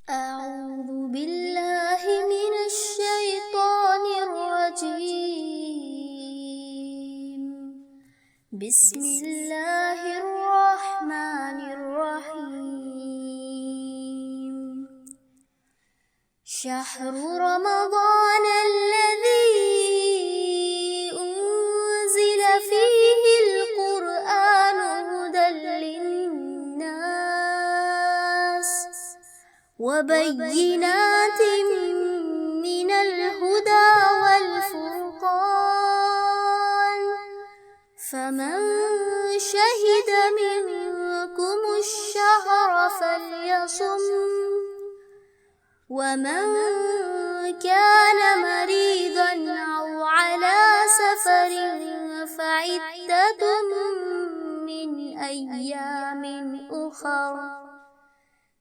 أعوذ بالله من الشيطان الرجيم. بسم الله الرحمن الرحيم. شهر رمضان الذي أنزل فيه القرآن هدى للناس وبينات من الهدى والفرقان، فمن شهد منكم الشهر فليصم، ومن كان مريضا أو على سفر فعدة من أيام أخر،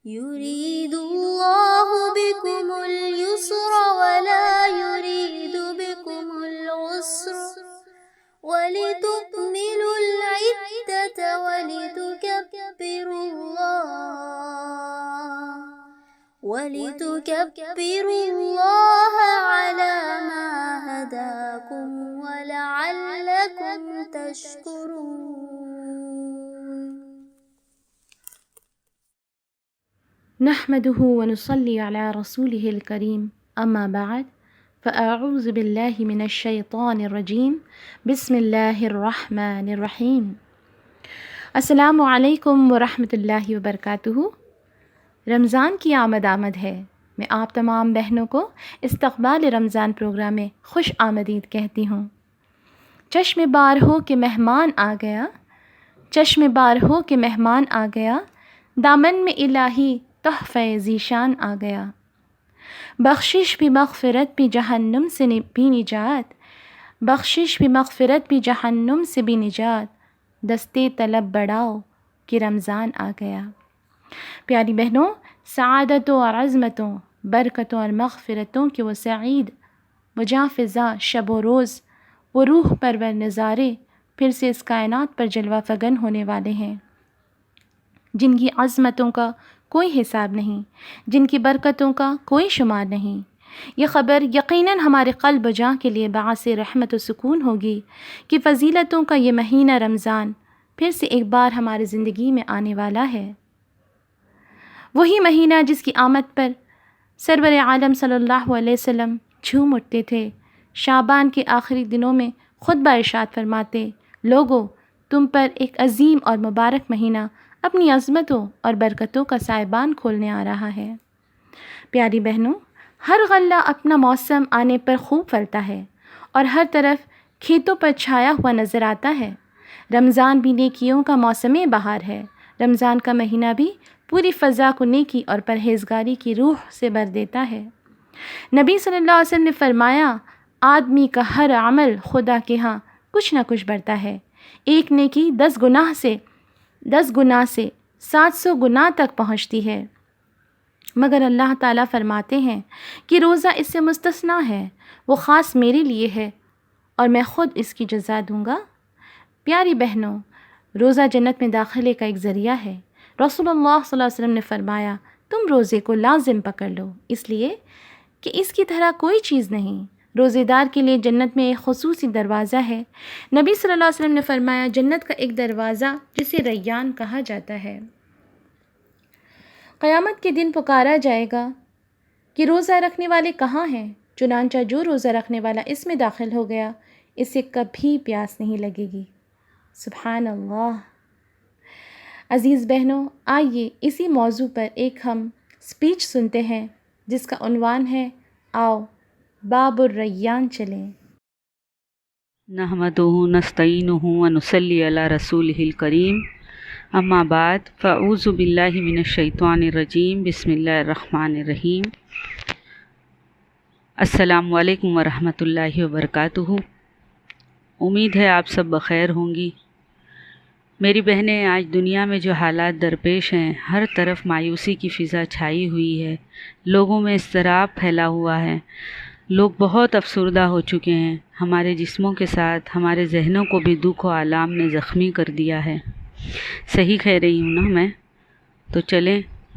يريد الله بكم اليسر ولا يريد بكم العسر، ولتكملوا العدة ولتكبروا الله على ما هداكم ولعلكم تشكرون. نحمده ونصلي على رسوله الكريم، اما بعد فاعوذ باللہ من الشیطان الرجیم، بسم اللہ الرحمن الرحیم۔ السلام علیکم ورحمۃ اللہ وبرکاتہ۔ رمضان کی آمد ہے۔ میں آپ تمام بہنوں کو استقبال رمضان پروگرام میں خوش آمدید کہتی ہوں۔ چشم بار ہو کہ مہمان آ گیا، چشم بار ہو کہ مہمان آ گیا، دامن میں الہی تحفہ ذیشان آ گیا۔ بخشش بھی مغفرت بھی جہنم سے بھی نجات، بخشش بھی مغفرت بھی جہنم سے بھی نجات، دستے طلب بڑھاؤ کہ رمضان آ گیا۔ پیاری بہنوں، سعادتوں اور عظمتوں، برکتوں اور مغفرتوں کے وہ سعید، وہ جاں فضا شب و روز، وہ روح پرور نظارے پھر سے اس کائنات پر جلوہ فگن ہونے والے ہیں، جن کی عظمتوں کا کوئی حساب نہیں، جن کی برکتوں کا کوئی شمار نہیں۔ یہ خبر یقیناً ہمارے قلب و جاں کے لیے باعث رحمت و سکون ہوگی کہ فضیلتوں کا یہ مہینہ رمضان پھر سے ایک بار ہماری زندگی میں آنے والا ہے۔ وہی مہینہ جس کی آمد پر سرور عالم صلی اللہ علیہ وسلم جھوم اٹھتے تھے، شعبان کے آخری دنوں میں خطبہ ارشاد فرماتے، لوگو تم پر ایک عظیم اور مبارک مہینہ اپنی عظمتوں اور برکتوں کا سائبان کھولنے آ رہا ہے۔ پیاری بہنوں، ہر غلہ اپنا موسم آنے پر خوب پھلتا ہے اور ہر طرف کھیتوں پر چھایا ہوا نظر آتا ہے۔ رمضان بھی نیکیوں کا موسم بہار ہے۔ رمضان کا مہینہ بھی پوری فضا کو نیکی اور پرہیزگاری کی روح سے بھر دیتا ہے۔ نبی صلی اللہ علیہ وسلم نے فرمایا، آدمی کا ہر عمل خدا کے ہاں کچھ نہ کچھ بڑھتا ہے۔ ایک نیکی 10 گناہ سے 700 گناہ تک پہنچتی ہے، مگر اللہ تعالیٰ فرماتے ہیں کہ روزہ اس سے مستثنیٰ ہے، وہ خاص میرے لیے ہے اور میں خود اس کی جزا دوں گا۔ پیاری بہنوں، روزہ جنت میں داخلے کا ایک ذریعہ ہے۔ رسول اللہ صلی اللہ علیہ وسلم نے فرمایا، تم روزے کو لازم پکڑ لو، اس لیے کہ اس کی طرح کوئی چیز نہیں۔ روزے دار کے لیے جنت میں ایک خصوصی دروازہ ہے۔ نبی صلی اللہ علیہ وسلم نے فرمایا، جنت کا ایک دروازہ جسے ریان کہا جاتا ہے، قیامت کے دن پکارا جائے گا کہ روزہ رکھنے والے کہاں ہیں؟ چنانچہ جو روزہ رکھنے والا اس میں داخل ہو گیا، اسے کبھی پیاس نہیں لگے گی۔ سبحان اللہ۔ عزیز بہنوں، آئیے اسی موضوع پر ایک ہم سپیچ سنتے ہیں جس کا عنوان ہے، آؤ باب الریان چلیں۔ نحمدہ نستعینہ ونصلی علی رسولہ الکریم، اما بعد فاعوذ باللہ من الشیطان الرجیم، بسم اللہ الرحمن الرحیم۔ السلام علیکم ورحمۃ اللہ وبرکاتہ۔ امید ہے آپ سب بخیر ہوں گی۔ میری بہنیں، آج دنیا میں جو حالات درپیش ہیں، ہر طرف مایوسی کی فضا چھائی ہوئی ہے، لوگوں میں اضطراب پھیلا ہوا ہے، لوگ بہت افسردہ ہو چکے ہیں۔ ہمارے جسموں کے ساتھ ہمارے ذہنوں کو بھی دکھ و آلام نے زخمی کر دیا ہے۔ صحیح کہہ رہی ہوں نا میں؟ تو چلیں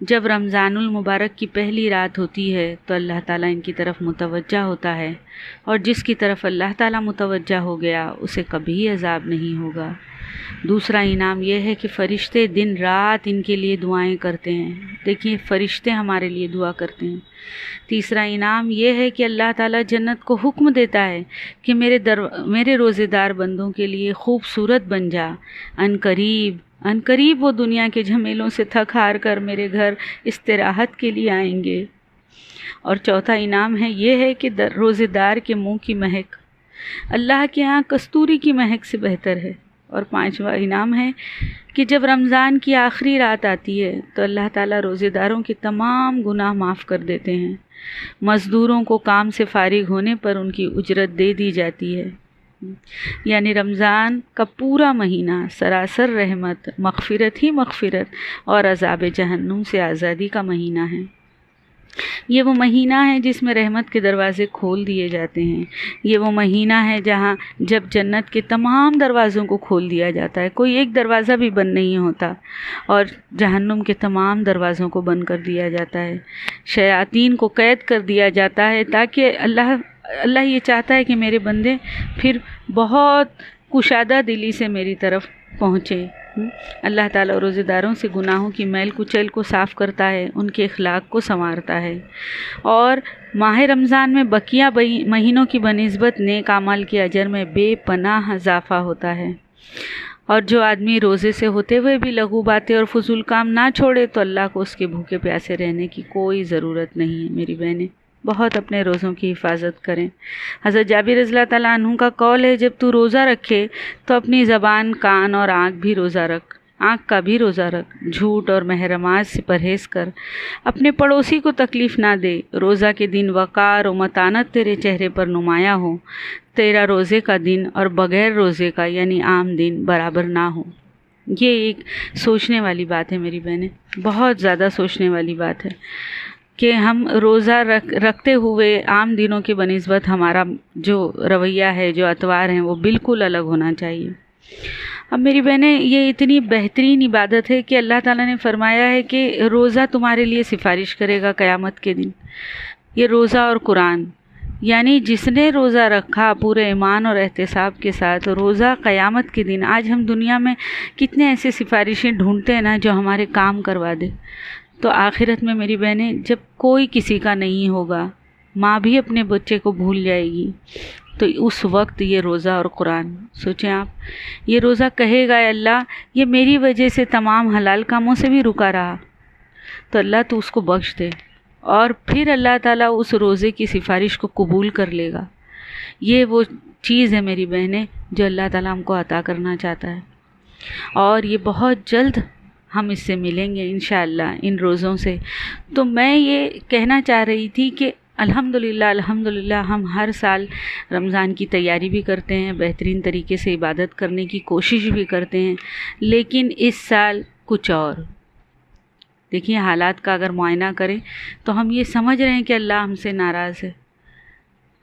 جب رمضان المبارک کی پہلی رات ہوتی ہے تو اللہ تعالیٰ ان کی طرف متوجہ ہوتا ہے، اور جس کی طرف اللہ تعالیٰ متوجہ ہو گیا اسے کبھی عذاب نہیں ہوگا۔ دوسرا انعام یہ ہے کہ فرشتے دن رات ان کے لیے دعائیں کرتے ہیں۔ دیکھیے فرشتے ہمارے لیے دعا کرتے ہیں۔ تیسرا انعام یہ ہے کہ اللہ تعالیٰ جنت کو حکم دیتا ہے کہ میرے روزے دار بندوں کے لیے خوبصورت بن جا، ان قریب وہ دنیا کے جھمیلوں سے تھک ہار کر میرے گھر استراحت کے لیے آئیں گے۔ اور چوتھا انعام ہے یہ ہے کہ روزے دار کے منہ کی مہک اللہ کے ہاں کستوری کی مہک سے بہتر ہے۔ اور پانچواں انعام ہے کہ جب رمضان کی آخری رات آتی ہے تو اللہ تعالیٰ روزے داروں کے تمام گناہ معاف کر دیتے ہیں۔ مزدوروں کو کام سے فارغ ہونے پر ان کی اجرت دے دی جاتی ہے۔ یعنی رمضان کا پورا مہینہ سراسر رحمت، مغفرت ہی مغفرت اور عذاب جہنم سے آزادی کا مہینہ ہے۔ یہ وہ مہینہ ہے جس میں رحمت کے دروازے کھول دیے جاتے ہیں۔ یہ وہ مہینہ ہے جہاں جب جنت کے تمام دروازوں کو کھول دیا جاتا ہے، کوئی ایک دروازہ بھی بند نہیں ہوتا، اور جہنم کے تمام دروازوں کو بند کر دیا جاتا ہے، شیاطین کو قید کر دیا جاتا ہے، تاکہ اللہ یہ چاہتا ہے کہ میرے بندے پھر بہت کشادہ دلی سے میری طرف پہنچے۔ اللہ تعالیٰ روزے داروں سے گناہوں کی میل کچیل کو صاف کرتا ہے، ان کے اخلاق کو سنوارتا ہے، اور ماہ رمضان میں بقیہ مہینوں کی بنسبت نیک اعمال کے اجر میں بے پناہ اضافہ ہوتا ہے۔ اور جو آدمی روزے سے ہوتے ہوئے بھی لغو باتیں اور فضول کام نہ چھوڑے تو اللہ کو اس کے بھوکے پیاسے رہنے کی کوئی ضرورت نہیں ہے۔ میری بہنیں بہت اپنے روزوں کی حفاظت کریں۔ حضرت جابر رضی اللہ تعالیٰ عنہ کا قول ہے، جب تو روزہ رکھے تو اپنی زبان، کان اور آنکھ کا بھی روزہ رکھ، جھوٹ اور محرمات سے پرہیز کر، اپنے پڑوسی کو تکلیف نہ دے۔ روزہ کے دن وقار و متانت تیرے چہرے پر نمایاں ہو، تیرا روزے کا دن اور بغیر روزے کا یعنی عام دن برابر نہ ہو۔ یہ ایک سوچنے والی بات ہے میری بہنیں، بہت زیادہ سوچنے والی بات ہے کہ ہم روزہ رکھتے ہوئے عام دنوں کے بنسبت ہمارا جو رویہ ہے، جو اطوار ہیں، وہ بالکل الگ ہونا چاہیے۔ اب میری بہنیں یہ اتنی بہترین عبادت ہے کہ اللہ تعالیٰ نے فرمایا ہے کہ روزہ تمہارے لیے سفارش کرے گا قیامت کے دن۔ یہ روزہ اور قرآن، یعنی جس نے روزہ رکھا پورے ایمان اور احتساب کے ساتھ، روزہ قیامت کے دن، آج ہم دنیا میں کتنے ایسے سفارشیں ڈھونڈتے ہیں نا جو ہمارے کام کروا دے، تو آخرت میں میری بہنیں جب کوئی کسی کا نہیں ہوگا، ماں بھی اپنے بچے کو بھول جائے گی، تو اس وقت یہ روزہ اور قرآن، سوچیں آپ، یہ روزہ کہے گا، اے اللہ یہ میری وجہ سے تمام حلال کاموں سے بھی رکا رہا، تو اللہ تو اس کو بخش دے، اور پھر اللہ تعالیٰ اس روزے کی سفارش کو قبول کر لے گا۔ یہ وہ چیز ہے میری بہنیں جو اللہ تعالیٰ ہم کو عطا کرنا چاہتا ہے، اور یہ بہت جلد ہم اس سے ملیں گے انشاءاللہ ان روزوں سے۔ تو میں یہ کہنا چاہ رہی تھی کہ الحمدللہ ہم ہر سال رمضان کی تیاری بھی کرتے ہیں، بہترین طریقے سے عبادت کرنے کی کوشش بھی کرتے ہیں، لیکن اس سال کچھ اور۔ دیکھیے حالات کا اگر معائنہ کریں تو ہم یہ سمجھ رہے ہیں کہ اللہ ہم سے ناراض ہے،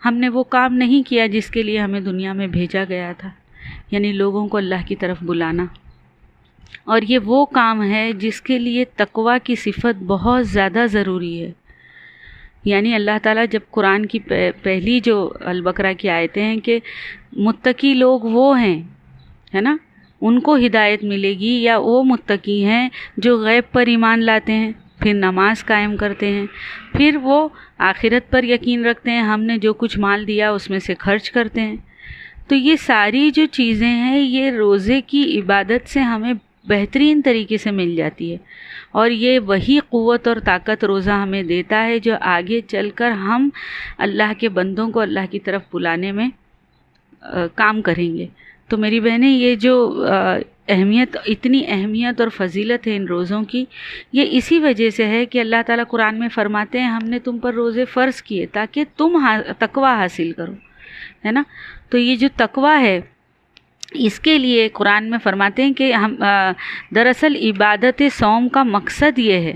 ہم نے وہ کام نہیں کیا جس کے لیے ہمیں دنیا میں بھیجا گیا تھا، یعنی لوگوں کو اللہ کی طرف بلانا، اور یہ وہ کام ہے جس کے لیے تقویٰ کی صفت بہت زیادہ ضروری ہے۔ یعنی اللہ تعالیٰ جب قرآن کی پہلی جو البقرہ کی آیتیں ہیں کہ متقی لوگ وہ ہیں، ہے نا، ان کو ہدایت ملے گی، یا وہ متقی ہیں جو غیب پر ایمان لاتے ہیں، پھر نماز قائم کرتے ہیں، پھر وہ آخرت پر یقین رکھتے ہیں، ہم نے جو کچھ مال دیا اس میں سے خرچ کرتے ہیں۔ تو یہ ساری جو چیزیں ہیں یہ روزے کی عبادت سے ہمیں بہترین طریقے سے مل جاتی ہے، اور یہ وہی قوت اور طاقت روزہ ہمیں دیتا ہے جو آگے چل کر ہم اللہ کے بندوں کو اللہ کی طرف بلانے میں کام کریں گے۔ تو میری بہنیں یہ جو اتنی اہمیت اور فضیلت ہے ان روزوں کی، یہ اسی وجہ سے ہے کہ اللہ تعالیٰ قرآن میں فرماتے ہیں ہم نے تم پر روزے فرض کیے تاکہ تم تقویٰ حاصل کرو، ہے نا۔ تو یہ جو تقویٰ ہے اس کے لیے قرآن میں فرماتے ہیں کہ ہم دراصل عبادت صوم کا مقصد یہ ہے،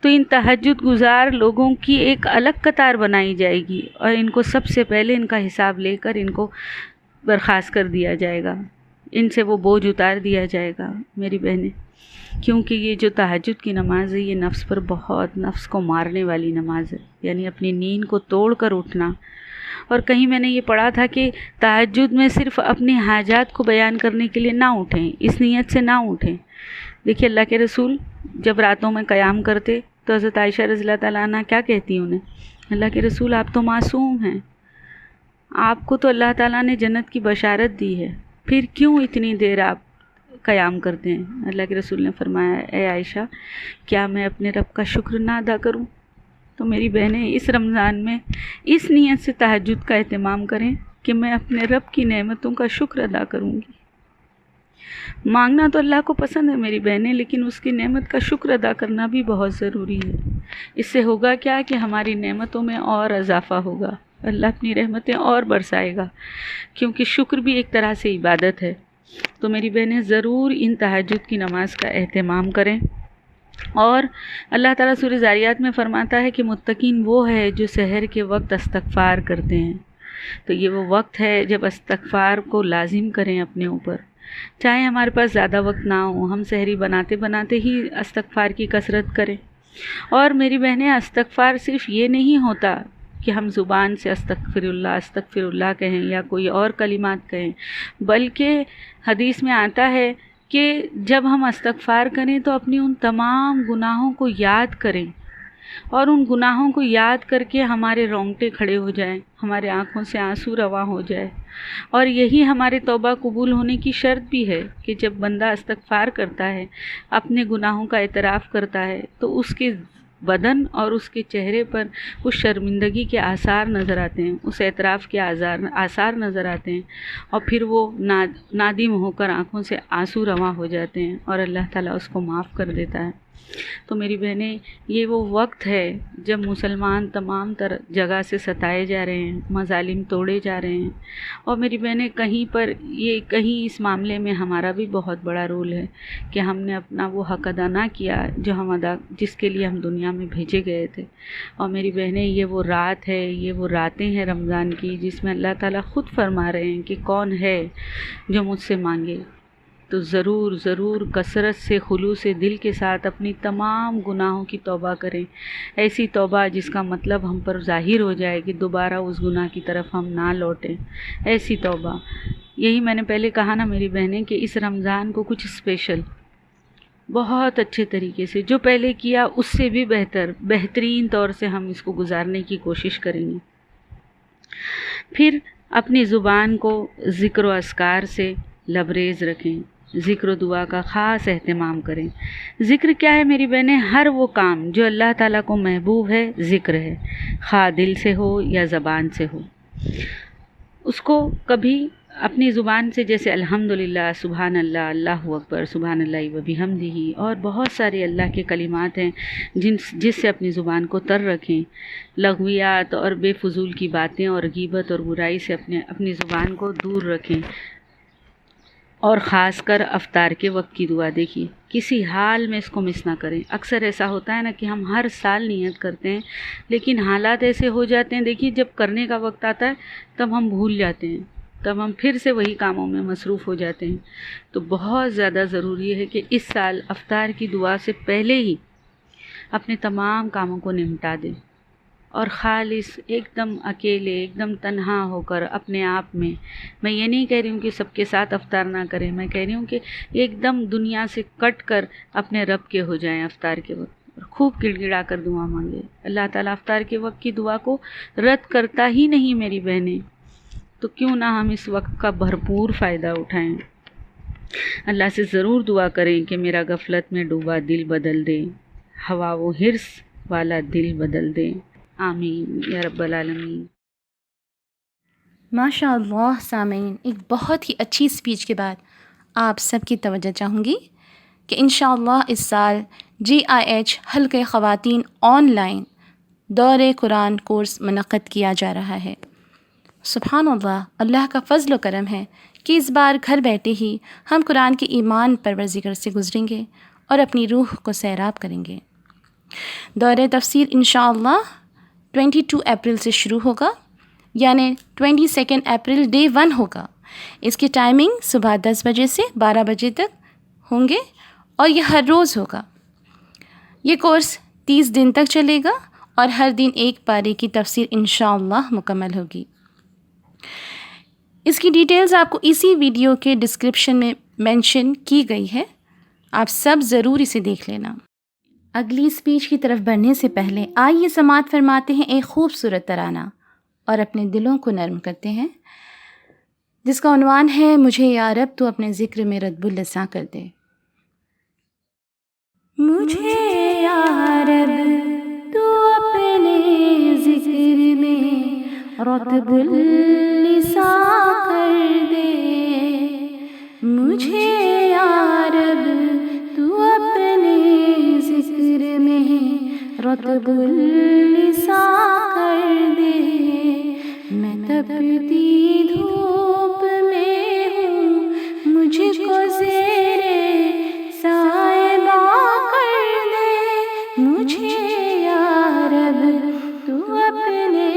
تو ان تہجد گزار لوگوں کی ایک الگ قطار بنائی جائے گی اور ان کو سب سے پہلے ان کا حساب لے کر ان کو برخاست کر دیا جائے گا، ان سے وہ بوجھ اتار دیا جائے گا میری بہنیں، کیونکہ یہ جو تہجد کی نماز ہے یہ نفس پر بہت، نفس کو مارنے والی نماز ہے، یعنی اپنی نیند کو توڑ کر اٹھنا۔ اور کہیں میں نے یہ پڑھا تھا کہ تہجد میں صرف اپنی حاجات کو بیان کرنے کے لیے نہ اٹھیں، اس نیت سے نہ اٹھیں۔ دیکھیے اللہ کے رسول جب راتوں میں قیام کرتے تو حضرت عائشہ رضی اللہ تعالیٰ عنہ کیا کہتی انہیں، اللہ کے رسول آپ تو معصوم ہیں، آپ کو تو اللہ تعالیٰ نے جنت کی بشارت دی ہے، پھر کیوں اتنی دیر آپ قیام کرتے ہیں؟ اللہ کے رسول نے فرمایا، اے عائشہ کیا میں اپنے رب کا شکر نہ ادا کروں؟ تو میری بہنیں اس رمضان میں اس نیت سے تہجد کا اہتمام کریں کہ میں اپنے رب کی نعمتوں کا شکر ادا کروں گی۔ مانگنا تو اللہ کو پسند ہے میری بہنیں، لیکن اس کی نعمت کا شکر ادا کرنا بھی بہت ضروری ہے۔ اس سے ہوگا کیا کہ ہماری نعمتوں میں اور اضافہ ہوگا، اللہ اپنی رحمتیں اور برسائے گا، کیونکہ شکر بھی ایک طرح سے عبادت ہے۔ تو میری بہنیں ضرور ان تہجد کی نماز کا اہتمام کریں۔ اور اللہ تعالیٰ سورہ زاریات میں فرماتا ہے کہ متقین وہ ہے جو سحر کے وقت استغفار کرتے ہیں۔ تو یہ وہ وقت ہے جب استغفار کو لازم کریں اپنے اوپر، چاہے ہمارے پاس زیادہ وقت نہ ہو، ہم سحری بناتے بناتے ہی استغفار کی کثرت کریں۔ اور میری بہنیں استغفار صرف یہ نہیں ہوتا کہ ہم زبان سے استغفر اللہ کہیں یا کوئی اور کلمات کہیں، بلکہ حدیث میں آتا ہے کہ جب ہم استغفار کریں تو اپنی ان تمام گناہوں کو یاد کریں، اور ان گناہوں کو یاد کر کے ہمارے رونگٹے کھڑے ہو جائیں، ہمارے آنکھوں سے آنسو رواں ہو جائے۔ اور یہی ہمارے توبہ قبول ہونے کی شرط بھی ہے کہ جب بندہ استغفار کرتا ہے، اپنے گناہوں کا اعتراف کرتا ہے، تو اس کے بدن اور اس کے چہرے پر اس شرمندگی کے آثار نظر آتے ہیں، اس اعتراف کے آثار نظر آتے ہیں، اور پھر وہ نادم ہو کر آنکھوں سے آنسو رواں ہو جاتے ہیں اور اللہ تعالیٰ اس کو معاف کر دیتا ہے۔ تو میری بہنیں یہ وہ وقت ہے جب مسلمان تمام جگہ سے ستائے جا رہے ہیں، مظالم توڑے جا رہے ہیں، اور میری بہنیں کہیں اس معاملے میں ہمارا بھی بہت بڑا رول ہے کہ ہم نے اپنا وہ حق ادا نہ کیا جس کے لیے ہم دنیا میں بھیجے گئے تھے۔ اور میری بہنیں یہ وہ رات ہے، یہ وہ راتیں ہیں رمضان کی جس میں اللہ تعالیٰ خود فرما رہے ہیں کہ کون ہے جو مجھ سے مانگے، تو ضرور ضرور کثرت سے خلوص دل کے ساتھ اپنی تمام گناہوں کی توبہ کریں، ایسی توبہ جس کا مطلب ہم پر ظاہر ہو جائے کہ دوبارہ اس گناہ کی طرف ہم نہ لوٹیں، ایسی توبہ۔ یہی میں نے پہلے کہا نا میری بہنیں کہ اس رمضان کو کچھ اسپیشل، بہت اچھے طریقے سے جو پہلے کیا اس سے بھی بہترین طور سے ہم اس کو گزارنے کی کوشش کریں گے۔ پھر اپنی زبان کو ذکر و اذکار سے لبریز رکھیں، ذکر و دعا کا خاص اہتمام کریں۔ ذکر کیا ہے میری بہنیں؟ ہر وہ کام جو اللہ تعالیٰ کو محبوب ہے ذکر ہے، خواہ دل سے ہو یا زبان سے ہو۔ اس کو کبھی اپنی زبان سے، جیسے الحمدللہ، سبحان اللہ، اللہ اکبر، سبحان اللہ و بحمدہ، اور بہت سارے اللہ کے کلمات ہیں جس سے اپنی زبان کو تر رکھیں۔ لغویات اور بے فضول کی باتیں اور غیبت اور برائی سے اپنی زبان کو دور رکھیں۔ اور خاص کر افطار کے وقت کی دعا دیکھیے، کسی حال میں اس کو مس نہ کریں۔ اکثر ایسا ہوتا ہے نا کہ ہم ہر سال نیت کرتے ہیں، لیکن حالات ایسے ہو جاتے ہیں، دیکھیے جب کرنے کا وقت آتا ہے تب ہم بھول جاتے ہیں، تب ہم پھر سے وہی کاموں میں مصروف ہو جاتے ہیں۔ تو بہت زیادہ ضروری ہے کہ اس سال افطار کی دعا سے پہلے ہی اپنے تمام کاموں کو نمٹا دیں، اور خالص ایک دم اکیلے، ایک دم تنہا ہو کر اپنے آپ میں یہ نہیں کہہ رہی ہوں کہ سب کے ساتھ افطار نہ کریں، میں کہہ رہی ہوں کہ ایک دم دنیا سے کٹ کر اپنے رب کے ہو جائیں افطار کے وقت، اور خوب گڑ گڑا کر دعا مانگے۔ اللہ تعالیٰ افطار کے وقت کی دعا کو رد کرتا ہی نہیں میری بہنیں، تو کیوں نہ ہم اس وقت کا بھرپور فائدہ اٹھائیں۔ اللہ سے ضرور دعا کریں کہ میرا غفلت میں ڈوبا دل بدل دے، ہوا و حرص والا دل بدل دے، آمین یا رب العالمین۔ ماشاء اللہ سامعین، ایک بہت ہی اچھی اسپیچ کے بعد آپ سب کی توجہ چاہوں گی کہ انشاءاللہ اس سال GIH حلقہ خواتین آن لائن دور قرآن کورس منعقد کیا جا رہا ہے۔ سبحان اللہ، اللہ کا فضل و کرم ہے کہ اس بار گھر بیٹھے ہی ہم قرآن کے ایمان پرور ذکر سے گزریں گے اور اپنی روح کو سیراب کریں گے۔ دورہ تفسیر انشاءاللہ 22 اپریل سے شروع ہوگا، یعنی 22 اپریل ڈے 1 ہوگا۔ اس کی ٹائمنگ صبح 10 بجے سے 12 بجے تک ہوں گے اور یہ ہر روز ہوگا۔ یہ کورس 30 دن تک چلے گا اور ہر دن ایک پارے کی تفسیر انشاءاللہ مکمل ہوگی۔ اس کی ڈیٹیلز آپ کو اسی ویڈیو کے ڈسکرپشن میں مینشن کی گئی ہے، آپ سب ضرور اسے دیکھ لینا۔ اگلی اسپیچ کی طرف بڑھنے سے پہلے آئیے سماعت فرماتے ہیں ایک خوبصورت ترانہ اور اپنے دلوں کو نرم کرتے ہیں، جس کا عنوان ہے مجھے یا رب تو اپنے ذکر میں رتب اللساں کر دے۔ مجھے یا رب تو اپنے ذکر میں رتب اللساں کر دے، مجھے یا رب تو اپنے ذکر میں رتب اللساں کر دے۔ میں تپتی دھوپ میں ہوں، مجھ کو زیر سائباں کر دے، مجھے یا رب تو اپنے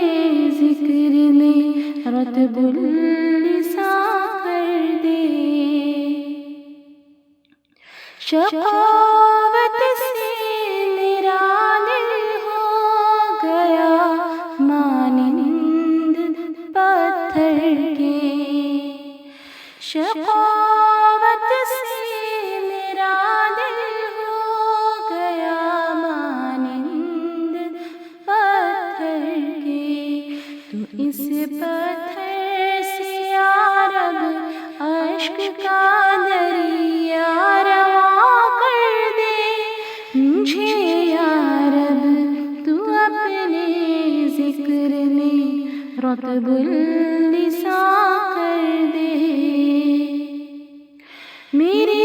ذکر میں رتب اللساں کر دے۔ شقاوت سے میرا دل ہو گیا مانند پتھر کے، شقاوت سے میرا دل ہو گیا مانند پتھر کے، تو اس پتھر سے یا رب اشک کا دریا رواں کر دے، مجھے یا رب تو اپنے ذکر میں رتب اللساں کر دے۔ میرے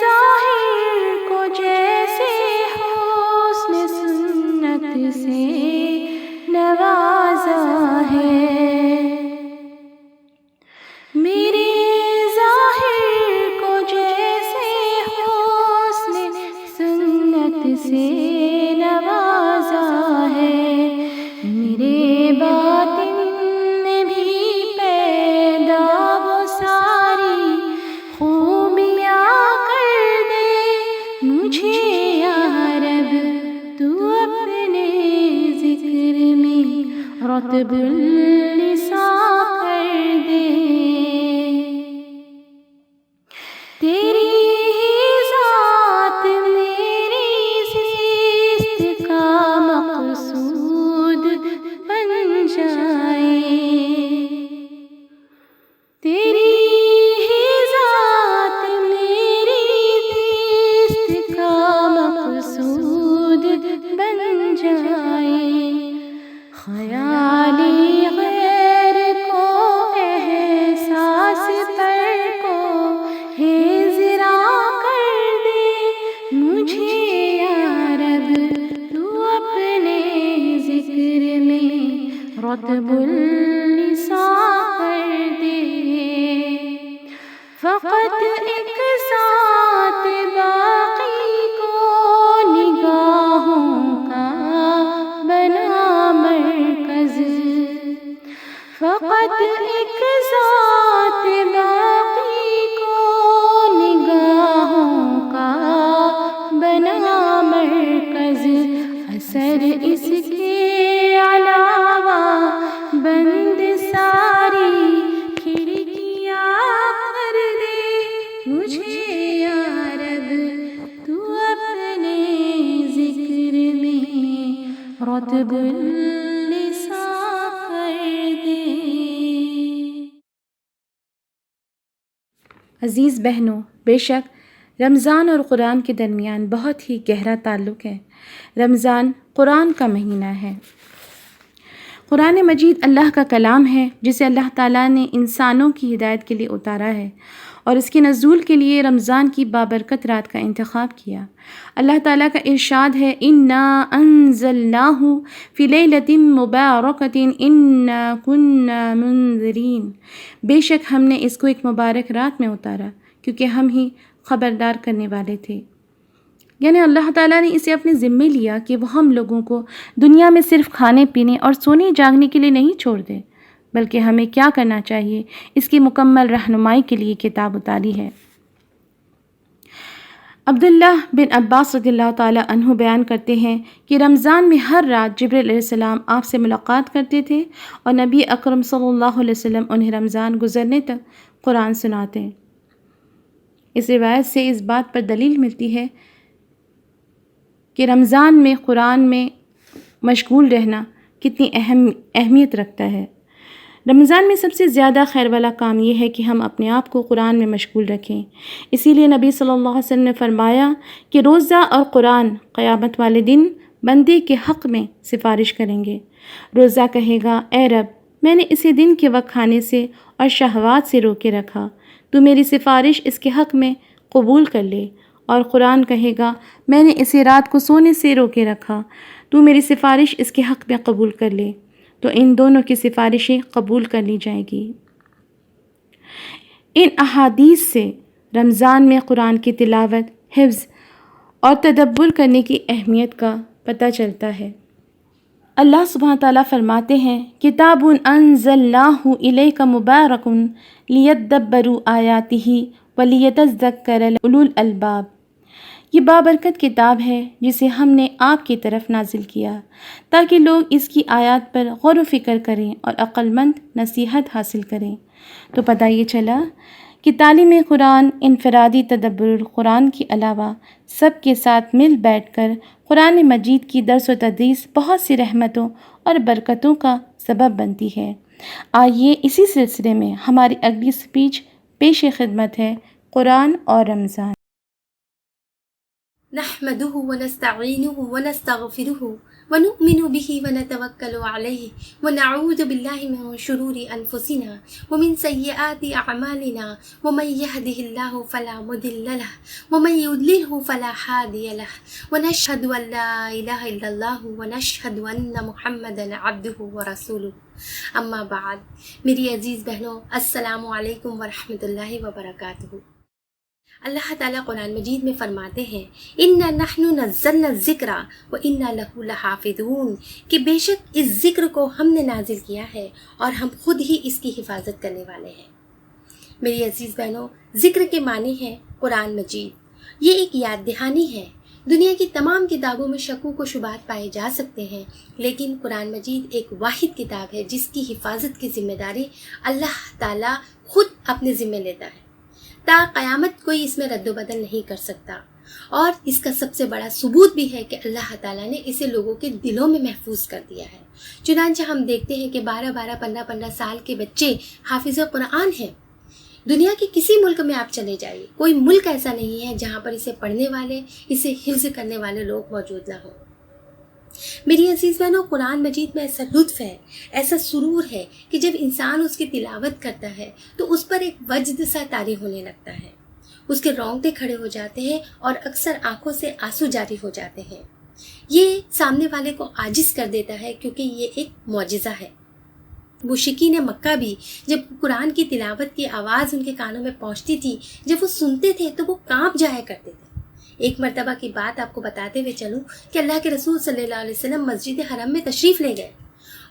ظاہر کو جیسے حسن سنت سے نوازا ہے، میرے ظاہر کو جیسے حسن سنت سے نوازا ہے، میرے باطن میں بھی پیدا وہ ساری خوبیاں کر دے، مجھے یا رب تو اپنے ذکر میں رتب اللساں کر دے۔ تیری ہی ذات میری زیست کا مقصود بن جائے، تیری ہی ذات میری زیست کا مقصود بن جائے، خیالی غیر کو احساس پر کو حاضراں کر دے، مجھے یا رب تو اپنے ذکر میں رتب اللساں کر دے۔ فقط ایک ساتھ باقی کو نگاہوں کا بنا مرکز، فقط ایک ساتھ باقی کو نگاہوں کا بنا مرکز، اثر اس کے علاوہ بند ساری کھڑکیاں کر دے، مجھے یا رب تو اپنے ذکر میں رتب اللساں کر دے۔ عزیز بہنوں، بے شک رمضان اور قرآن کے درمیان بہت ہی گہرا تعلق ہے۔ رمضان قرآن کا مہینہ ہے۔ قرآن مجید اللہ کا کلام ہے جسے اللہ تعالیٰ نے انسانوں کی ہدایت کے لیے اتارا ہے اور اس کے نزول کے لیے رمضان کی بابرکت رات کا انتخاب کیا۔ اللہ تعالیٰ کا ارشاد ہے اِنَّا أَنزَلْنَاهُ فِي لَيْلَةٍ مُبَارَكَةٍ إِنَّا كُنَّا مُنذِرِينَ، بے شک ہم نے اس کو ایک مبارک رات میں اتارا کیونکہ ہم ہی خبردار کرنے والے تھے۔ یعنی اللہ تعالیٰ نے اسے اپنے ذمے لیا کہ وہ ہم لوگوں کو دنیا میں صرف کھانے پینے اور سونے جاگنے کے لیے نہیں چھوڑ دے، بلکہ ہمیں کیا کرنا چاہیے اس کی مکمل رہنمائی کے لیے کتاب اتاری ہے۔ عبداللہ بن عباس رضی اللہ تعالیٰ عنہ بیان کرتے ہیں کہ رمضان میں ہر رات جبرائیل علیہ السلام آپ سے ملاقات کرتے تھے اور نبی اکرم صلی اللہ علیہ وسلم انہیں رمضان گزرنے تک قرآن سناتے۔ اس روایت سے اس بات پر دلیل ملتی ہے کہ رمضان میں قرآن میں مشغول رہنا کتنی اہمیت رکھتا ہے۔ رمضان میں سب سے زیادہ خیر والا کام یہ ہے کہ ہم اپنے آپ کو قرآن میں مشغول رکھیں۔ اسی لیے نبی صلی اللہ علیہ وسلم نے فرمایا کہ روزہ اور قرآن قیامت والے دن بندے کے حق میں سفارش کریں گے۔ روزہ کہے گا، اے رب، میں نے اسی دن کے وقت کھانے سے اور شہوات سے روکے رکھا، تو میری سفارش اس کے حق میں قبول کر لے۔ اور قرآن کہے گا، میں نے اسی رات کو سونے سے روکے رکھا، تو میری سفارش اس کے حق میں قبول کر لے، تو ان دونوں کی سفارشیں قبول کر لی جائیں گی۔ ان احادیث سے رمضان میں قرآن کی تلاوت، حفظ اور تدبر کرنے کی اہمیت کا پتہ چلتا ہے۔ اللہ سبحانہ تعالیٰ فرماتے ہیں، کتاب انزلناہ الیک مبارک لیدبروا آیاتہ ولیتذکر اولو الالباب۔ یہ بابرکت کتاب ہے جسے ہم نے آپ کی طرف نازل کیا تاکہ لوگ اس کی آیات پر غور و فکر کریں اور عقل مند نصیحت حاصل کریں۔ تو پتہ یہ چلا کہ تعلیم قرآن انفرادی تدبر القرآن کے علاوہ سب کے ساتھ مل بیٹھ کر قرآن مجید کی درس و تدریس بہت سی رحمتوں اور برکتوں کا سبب بنتی ہے۔ آئیے اسی سلسلے میں ہماری اگلی سپیچ پیش خدمت ہے، قرآن اور رمضان۔ نحمده ونستعينه ونستغفره ونؤمن به ونتوكل عليه ونعوذ بالله من شرور أنفسنا ومن سيئات أعمالنا ومن يهده الله فلا مضل له ومن يضلله فلا هادي له ونشهد أن لا إله إلا الله ونشهد أن محمدا عبده ورسوله أما بعد، میری عزیز بہنوں، السلام علیکم ورحمۃ اللہ وبرکاتہ۔ اللہ تعالیٰ قرآن مجید میں فرماتے ہیں، اِنَّا نَحْنُ نَزَّلْنَا الذِّكْرَ وَإِنَّا لَهُ لَحَافِظُونَ، کہ بے شک اس ذکر کو ہم نے نازل کیا ہے اور ہم خود ہی اس کی حفاظت کرنے والے ہیں۔ میری عزیز بہنوں، ذکر کے معنی ہے قرآن مجید۔ یہ ایک یاد دہانی ہے۔ دنیا کی تمام کتابوں میں شکوک و شبہات پائے جا سکتے ہیں، لیکن قرآن مجید ایک واحد کتاب ہے جس کی حفاظت کی ذمہ داری اللہ تعالیٰ خود اپنے ذمہ لیتا ہے۔ تا قیامت کوئی اس میں رد و بدل نہیں کر سکتا، اور اس کا سب سے بڑا ثبوت بھی ہے کہ اللہ تعالیٰ نے اسے لوگوں کے دلوں میں محفوظ کر دیا ہے۔ چنانچہ ہم دیکھتے ہیں کہ 12 15 سال کے بچے حافظ قرآن ہیں۔ دنیا کے کسی ملک میں آپ چلے جائیے، کوئی ملک ایسا نہیں ہے جہاں پر اسے پڑھنے والے، اسے حفظ کرنے والے لوگ موجود نہ ہوں۔ میری عزیز بہنوں، قرآن مجید میں ایسا لطف ہے، ایسا سرور ہے کہ جب انسان اس کی تلاوت کرتا ہے تو اس پر ایک وجد سا طاری ہونے لگتا ہے، اس کے رونگٹے کھڑے ہو جاتے ہیں اور اکثر آنکھوں سے آنسو جاری ہو جاتے ہیں۔ یہ سامنے والے کو عاجز کر دیتا ہے کیونکہ یہ ایک معجزہ ہے۔ مشرکین مکہ بھی جب قرآن کی تلاوت کی آواز ان کے کانوں میں پہنچتی تھی، جب وہ سنتے تھے تو وہ کانپ جایا کرتے تھے۔ ایک مرتبہ کی بات آپ کو بتاتے ہوئے چلوں کہ اللہ کے رسول صلی اللہ علیہ وسلم مسجد حرم میں تشریف لے گئے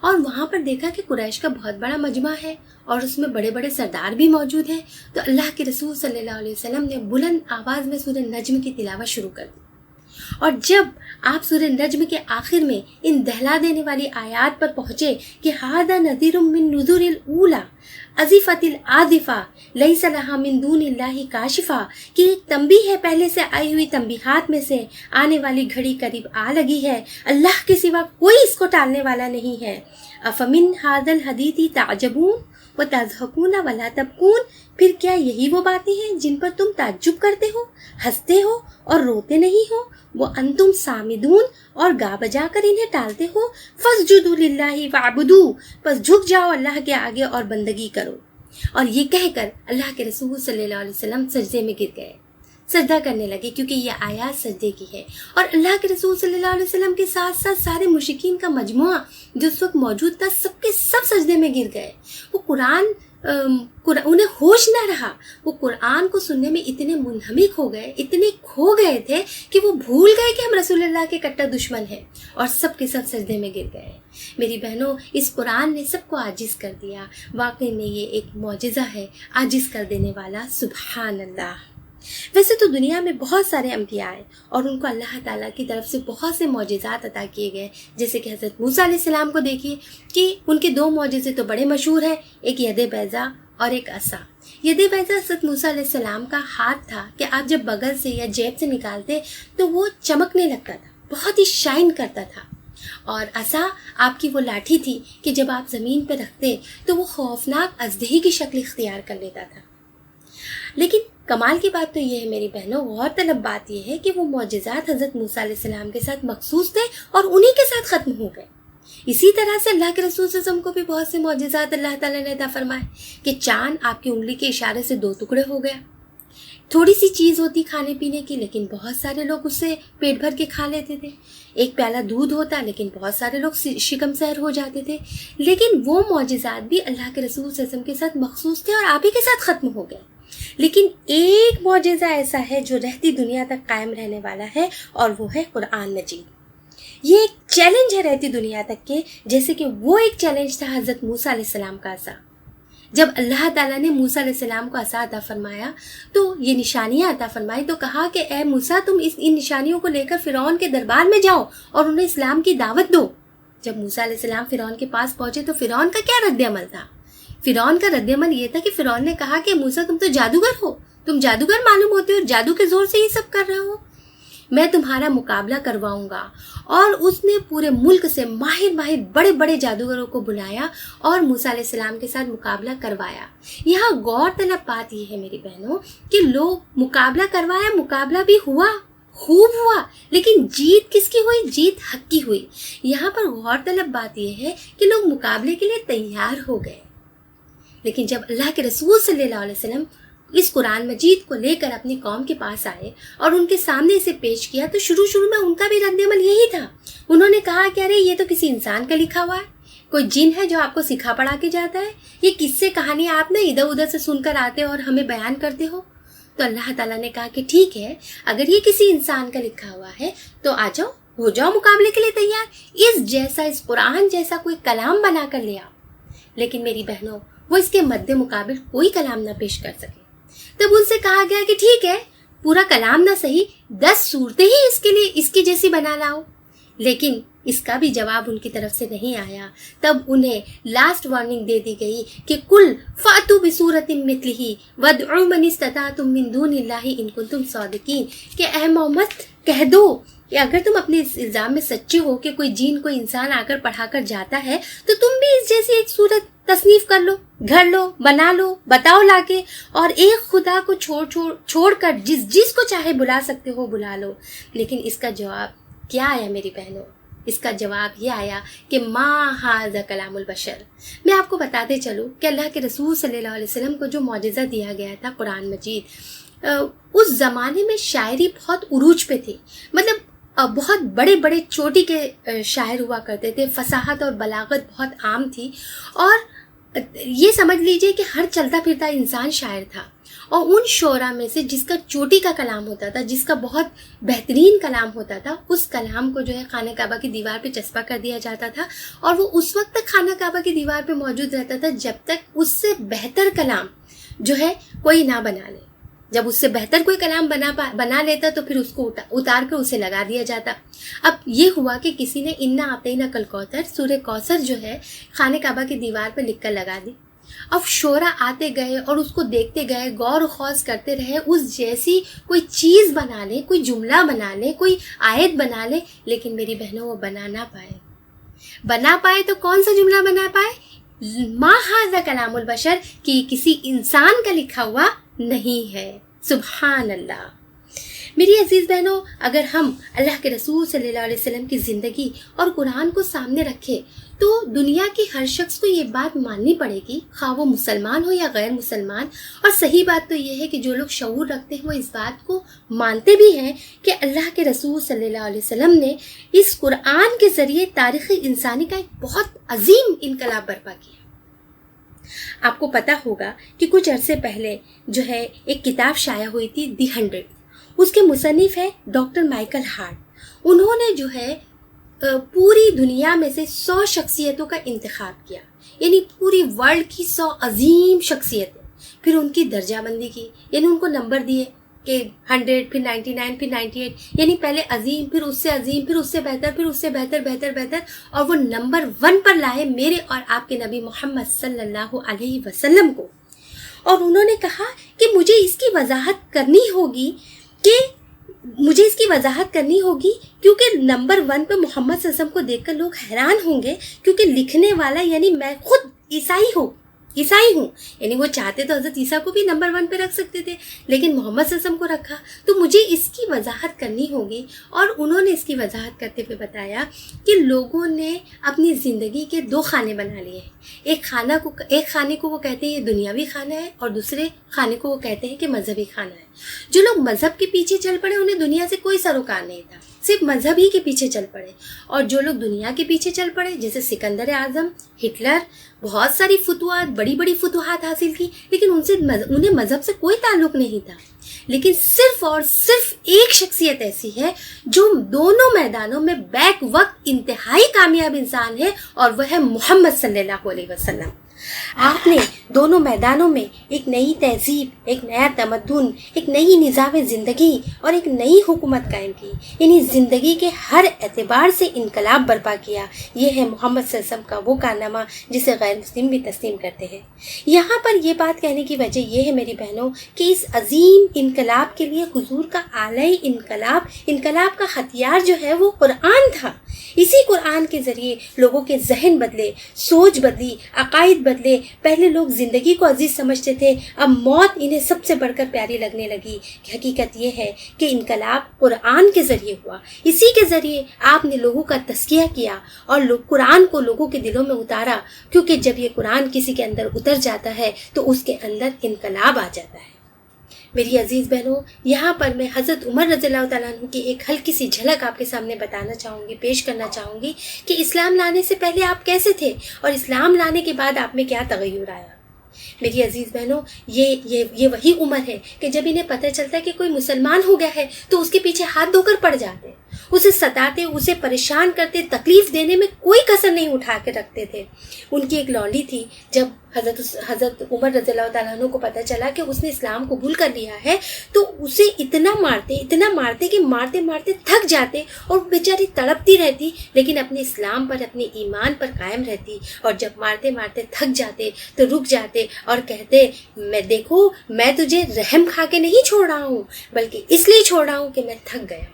اور وہاں پر دیکھا کہ قریش کا بہت بڑا مجمع ہے اور اس میں بڑے بڑے سردار بھی موجود ہیں۔ تو اللہ کے رسول صلی اللہ علیہ وسلم نے بلند آواز میں سورہ نجم کی تلاوت شروع کر دی، اور جب آپ سورہ نجم کے آخر میں ان دہلا دینے والی آیات پر پہنچے کہ ہذا نذیر من نذور الاولی ازفت العاذفہ لیس لہا من دون اللہ کاشفہ، کہ ایک تنبیہ ہے پہلے سے آئی ہوئی تنبیہات میں سے، آنے والی گھڑی قریب آ لگی ہے، اللہ کے سوا کوئی اس کو ٹالنے والا نہیں ہے۔ افمن ھذا الحدیث تعجبون وتضحکون ولا تبکون، پھر کیا یہی وہ باتیں ہیں جن پر تم تعجب کرتے ہو، ہنستے ہو اور روتے نہیں ہو؟ وہ انتم سامدون، اور گا بجا کر انہیں ٹالتے ہو۔ فاسجدوا للہ وعبدوا، پس جھک جاؤ اللہ کے آگے اور بندگی کرو۔ اور یہ کہہ کر اللہ کے رسول صلی اللہ علیہ وسلم سجدے میں گر گئے۔ سجدہ کرنے لگے کیونکہ یہ آیات سجدے کی ہے. اور اللہ کے رسول صلی اللہ علیہ وسلم کے ساتھ ساتھ سارے مشرکین کا مجموعہ جو اس وقت موجود تھا سب کے سب سجدے میں گر گئے. وہ قرآن انہیں ہوش نہ رہا. وہ قرآن کو سننے میں اتنے منہمک ہو گئے, اتنے کھو گئے تھے کہ وہ بھول گئے کہ ہم رسول اللہ کے کٹر دشمن ہیں, اور سب کے سب سجدے میں گر گئے. میری بہنوں, اس قرآن نے سب کو عاجز کر دیا. واقعی میں یہ ایک معجزہ ہے, عاجز کر دینے والا. سبحان اللہ. ویسے تو دنیا میں بہت سارے انبیاء ہیں اور ان کو اللہ تعالیٰ کی طرف سے بہت سے معجزات عطا کیے گئے, جیسے کہ حضرت موسیٰ علیہ السلام کو دیکھیے کہ ان کے 2 معجزے تو بڑے مشہور ہیں, ایک ید بیضا اور ایک عصا. ید بیضا حضرت موسیٰ علیہ السلام کا ہاتھ تھا کہ آپ جب بغل سے یا جیب سے نکالتے تو وہ چمکنے لگتا تھا, بہت ہی شائن کرتا تھا. اور عصا آپ کی وہ لاٹھی تھی کہ جب آپ زمین پہ رکھتے تو وہ خوفناک اژدہے کی شکل اختیار کر لیتا تھا. لیکن کمال کی بات تو یہ ہے میری بہنوں, غور طلب بات یہ ہے کہ وہ معجزات حضرت موسیٰ علیہ السلام کے ساتھ مخصوص تھے اور انہی کے ساتھ ختم ہو گئے. اسی طرح سے اللہ کے رسول صلی اللہ علیہ وسلم کو بھی بہت سے معجزات اللہ تعالیٰ نے عطا فرمائے کہ چاند آپ کی انگلی کے اشارے سے 2 ٹکڑے ہو گیا. تھوڑی سی چیز ہوتی کھانے پینے کی لیکن بہت سارے لوگ اس سے پیٹ بھر کے کھا لیتے تھے. ایک پیالہ دودھ ہوتا لیکن بہت سارے لوگ شکم سیر ہو جاتے تھے. لیکن وہ معجزات بھی اللہ کے رسول صلی اللہ علیہ وسلم کے ساتھ مخصوص تھے اور آپ ہی کے ساتھ ختم ہو گئے. لیکن ایک معجزہ ایسا ہے جو رہتی دنیا تک قائم رہنے والا ہے, اور وہ ہے قرآن مجید. یہ ایک چیلنج ہے رہتی دنیا تک کے, جیسے کہ وہ ایک چیلنج تھا حضرت موسیٰ علیہ السلام کا عصا. جب اللہ تعالیٰ نے موسیٰ علیہ السلام کو عصا عطا فرمایا تو یہ نشانیاں عطا فرمائی, تو کہا کہ اے موسیٰ تم ان نشانیوں کو لے کر فرعون کے دربار میں جاؤ اور انہیں اسلام کی دعوت دو. جب موسیٰ علیہ السلام فرعون کے پاس پہنچے تو فرعون کا کیا رد عمل تھا؟ فرعون کا رد عمل یہ تھا کہ فرعون نے کہا کہ موسیٰ تم تو جادوگر ہو, تم جادوگر معلوم ہوتے ہو, جادو کے زور سے یہ سب کر رہے ہو, میں تمہارا مقابلہ کرواؤں گا. اور اس نے پورے ملک سے ماہر بڑے بڑے جادوگروں کو بلایا اور موسیٰ علیہ السلام کے ساتھ مقابلہ کروایا. یہاں غور طلب بات یہ ہے میری بہنوں کہ لوگ مقابلہ کروایا, مقابلہ بھی ہوا, خوب ہوا, لیکن جیت کس کی ہوئی؟ جیت حق کی ہوئی. یہاں پر غور طلب بات یہ ہے کہ لوگ مقابلے کے لیے تیار ہو گئے. لیکن جب اللہ کے رسول صلی اللہ علیہ وسلم اس قرآن مجید کو لے کر اپنی قوم کے پاس آئے اور ان کے سامنے اسے پیش کیا تو شروع میں ان کا بھی رد عمل یہی تھا. انہوں نے کہا کہ ارے یہ تو کسی انسان کا لکھا ہوا ہے, کوئی جن ہے جو آپ کو سکھا پڑھا کے جاتا ہے, یہ قصے کہانیاں آپ نے ادھر ادھر سے سن کر آتے اور ہمیں بیان کرتے ہو. تو اللہ تعالیٰ نے کہا کہ ٹھیک ہے, اگر یہ کسی انسان کا لکھا ہوا ہے تو آ جاؤ, ہو جاؤ مقابلے کے لیے تیار, اس قرآن جیسا کوئی کلام بنا کر لے آؤ. لیکن میری بہنوں وہ اس کے مد مقابل کوئی کلام نہ پیش کر سکے. تب ان سے کہا گیا کہ ٹھیک ہے, پورا کلام نہ صحیح 10 صورتیں ہی اس کے لیے اس کی جیسی بنا لاؤ. لیکن اس کا بھی جواب ان کی طرف سے نہیں آیا. تب انہیں لاسٹ وارننگ دے دی گئی کہ کل فاتو بصورت مثلہ وادعوا من استطعتم من دون اللہ ان کنتم صادقین, کہ اے محمد کہہ دو کہ اگر تم اپنے اس الزام میں سچے ہو کہ کوئی جن کوئی انسان آ کر پڑھا کر جاتا ہے تو تم بھی اس جیسی ایک صورت تصنیف کر لو, گھڑ لو, بنا لو, بتاؤ لا کے, اور ایک خدا کو چھوڑ کر جس کو چاہے بلا سکتے ہو بلا لو. لیکن اس کا جواب کیا آیا میری بہنوں؟ اس کا جواب یہ آیا کہ ما ھذا کلام البشر. میں آپ کو بتاتے چلوں کہ اللہ کے رسول صلی اللہ علیہ وسلم کو جو معجزہ دیا گیا تھا قرآن مجید, اس زمانے میں شاعری بہت عروج پہ تھی. مطلب بہت بڑے بڑے چوٹی کے شاعر ہوا کرتے تھے, فصاحت اور بلاغت بہت عام تھی, اور یہ سمجھ لیجئے کہ ہر چلتا پھرتا انسان شاعر تھا. اور ان شعراء میں سے جس کا چوٹی کا کلام ہوتا تھا, جس کا بہت بہترین کلام ہوتا تھا, اس کلام کو جو ہے خانہ کعبہ کی دیوار پہ چسپاں کر دیا جاتا تھا, اور وہ اس وقت تک خانہ کعبہ کی دیوار پہ موجود رہتا تھا جب تک اس سے بہتر کلام جو ہے کوئی نہ بنا لے. جب اس سے بہتر کوئی کلام بنا لیتا تو پھر اس کو اتار کر اسے لگا دیا جاتا. اب یہ ہوا کہ کسی نے انا اعطیناک الکوثر, سورہ کوثر جو ہے خانہ کعبہ کی دیوار پہ لکھ کر لگا دی. اب شعراء آتے گئے اور اس کو دیکھتے گئے, غور و خوض کرتے رہے, اس جیسی کوئی چیز بنا لے, کوئی جملہ بنا لے, کوئی آیت بنا لے, لیکن میری بہنوں وہ بنا نہ پائے. تو کون سا جملہ بنا پائے؟ ما ھذا کلام البشر, کہ کسی انسان کا لکھا ہوا نہیں ہے. سبحان اللہ. میری عزیز بہنوں، اگر ہم اللہ کے رسول صلی اللہ علیہ وسلم کی زندگی اور قرآن کو سامنے رکھیں تو دنیا کے ہر شخص کو یہ بات ماننی پڑے گی، خواہ وہ مسلمان ہو یا غیر مسلمان. اور صحیح بات تو یہ ہے کہ جو لوگ شعور رکھتے ہیں وہ اس بات کو مانتے بھی ہیں کہ اللہ کے رسول صلی اللہ علیہ وسلم نے اس قرآن کے ذریعے تاریخ انسانی کا ایک بہت عظیم انقلاب برپا کیا. آپ کو پتہ ہوگا کہ کچھ عرصے پہلے جو ہے ایک کتاب شائع ہوئی تھی دی 100. اس کے مصنف ہے ڈاکٹر مائیکل ہارٹ. انہوں نے جو ہے پوری دنیا میں سے 100 شخصیتوں کا انتخاب کیا، یعنی پوری ورلڈ کی 100 عظیم شخصیتیں، پھر ان کی درجہ بندی کی، یعنی ان کو نمبر دیے کہ 100 پھر 99 پھر 98، یعنی پہلے عظیم پھر اس سے عظیم پھر اس سے بہتر پھر اس سے بہتر بہتر بہتر، اور وہ نمبر 1 پر لائے میرے اور آپ کے نبی محمد صلی اللہ علیہ وسلم کو. اور انہوں نے کہا کہ مجھے اس کی وضاحت کرنی ہوگی کیونکہ نمبر 1 پہ محمد صلی اللہ علیہ وسلم کو دیکھ کر لوگ حیران ہوں گے، کیونکہ لکھنے والا یعنی میں خود عیسائی ہوں، یعنی وہ چاہتے تو حضرت عیسیٰ کو بھی نمبر 1 پہ رکھ سکتے تھے، لیکن محمد صلی اللہ علیہ وسلم کو رکھا. تو مجھے اس کی وضاحت کرنی ہوگی. اور انہوں نے اس کی وضاحت کرتے ہوئے بتایا کہ لوگوں نے اپنی زندگی کے 2 خانے بنا لیے ہیں. ایک خانے کو وہ کہتے ہیں یہ دنیاوی خانہ ہے، اور دوسرے خانے کو وہ کہتے ہیں کہ مذہبی خانہ ہے. جو لوگ مذہب کے پیچھے چل پڑے انہیں دنیا سے کوئی سروکار نہیں تھا، صرف مذہب ہی کے پیچھے چل پڑے. اور جو لوگ دنیا کے پیچھے چل پڑے، جیسے سکندر اعظم، ہٹلر، بہت ساری بڑی بڑی فتوحات حاصل کی، لیکن انہیں مذہب سے کوئی تعلق نہیں تھا. لیکن صرف اور صرف ایک شخصیت ایسی ہے جو دونوں میدانوں میں بیک وقت انتہائی کامیاب انسان ہے، اور وہ ہے محمد صلی اللہ علیہ وسلم. آپ نے دونوں میدانوں میں ایک نئی تہذیب، ایک نیا تمدن، ایک نئی نظام زندگی اور ایک نئی حکومت قائم کی، یعنی زندگی کے ہر اعتبار سے انقلاب برپا کیا. یہ ہے محمد صلی اللہ علیہ وسلم کا وہ کارنامہ جسے غیر مسلم بھی تسلیم کرتے ہیں. یہاں پر یہ بات کہنے کی وجہ یہ ہے میری بہنوں کہ اس عظیم انقلاب کے لیے حضور کا اعلی انقلاب کا ہتھیار جو ہے وہ قرآن تھا. اسی قرآن کے ذریعے لوگوں کے ذہن بدلے، سوچ بدلی، عقائد بدلے. پہلے لوگ زندگی کو عزیز سمجھتے تھے، اب موت انہیں سب سے بڑھ کر پیاری لگنے لگی. حقیقت یہ ہے کہ انقلاب قرآن کے ذریعے ہوا. اسی کے ذریعے آپ نے لوگوں کا تزکیہ کیا اور قرآن کو لوگوں کے دلوں میں اتارا، کیونکہ جب یہ قرآن کسی کے اندر اتر جاتا ہے تو اس کے اندر انقلاب آ جاتا ہے. میری عزیز بہنوں، یہاں پر میں حضرت عمر رضی اللہ تعالیٰ عنہ کی ایک ہلکی سی جھلک آپ کے سامنے بتانا چاہوں گی، پیش کرنا چاہوں گی کہ اسلام لانے سے پہلے آپ کیسے تھے اور اسلام لانے کے بعد آپ میں کیا تغیر آیا. میری عزیز بہنوں، یہ وہی عمر ہے کہ جب انہیں پتہ چلتا ہے کہ کوئی مسلمان ہو گیا ہے تو اس کے پیچھے ہاتھ دھو کر پڑ جاتے، اسے ستاتے، اسے پریشان کرتے، تکلیف دینے میں کوئی کسر نہیں اٹھا کے رکھتے تھے. ان کی ایک لونڈی تھی، جب حضرت عمر رضی اللہ تعالیٰ عنہ کو پتہ چلا کہ اس نے اسلام قبول کر لیا ہے تو اسے اتنا مارتے کہ مارتے مارتے تھک جاتے، اور بیچاری تڑپتی رہتی لیکن اپنے اسلام پر، اپنے ایمان پر قائم رہتی. اور جب مارتے مارتے تھک جاتے تو رک جاتے اور کہتے، میں تجھے رحم کھا کے نہیں چھوڑ رہا ہوں، بلکہ اس لیے چھوڑ رہا ہوں کہ میں تھک گیا.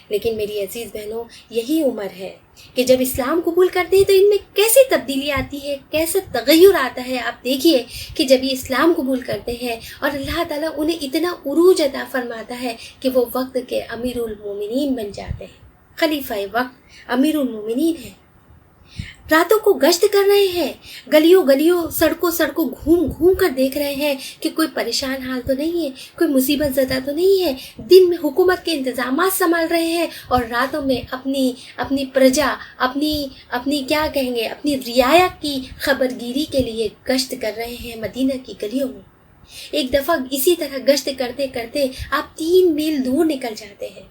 لیکن میری عزیز بہنوں، یہی عمر ہے کہ جب اسلام قبول کرتے ہیں تو ان میں کیسی تبدیلی آتی ہے، کیسا تغیر آتا ہے. آپ دیکھیے کہ جب یہ اسلام قبول کرتے ہیں اور اللہ تعالیٰ انہیں اتنا عروج عطا فرماتا ہے کہ وہ وقت کے امیر المومنین بن جاتے ہیں. خلیفہ وقت امیر المومنین ہیں، راتوں کو گشت کر رہے ہیں، گلیوں سڑکوں گھوم کر دیکھ رہے ہیں کہ کوئی پریشان حال تو نہیں ہے، کوئی مصیبت زدہ تو نہیں ہے. دن میں حکومت کے انتظامات سنبھال رہے ہیں اور راتوں میں اپنی پرجا، اپنی کیا کہیں گے، اپنی رعایا کی خبرگیری کے لیے گشت کر رہے ہیں مدینہ کی گلیوں میں. ایک دفعہ اسی طرح گشت کرتے کرتے آپ 3 میل دور نکل جاتے ہیں،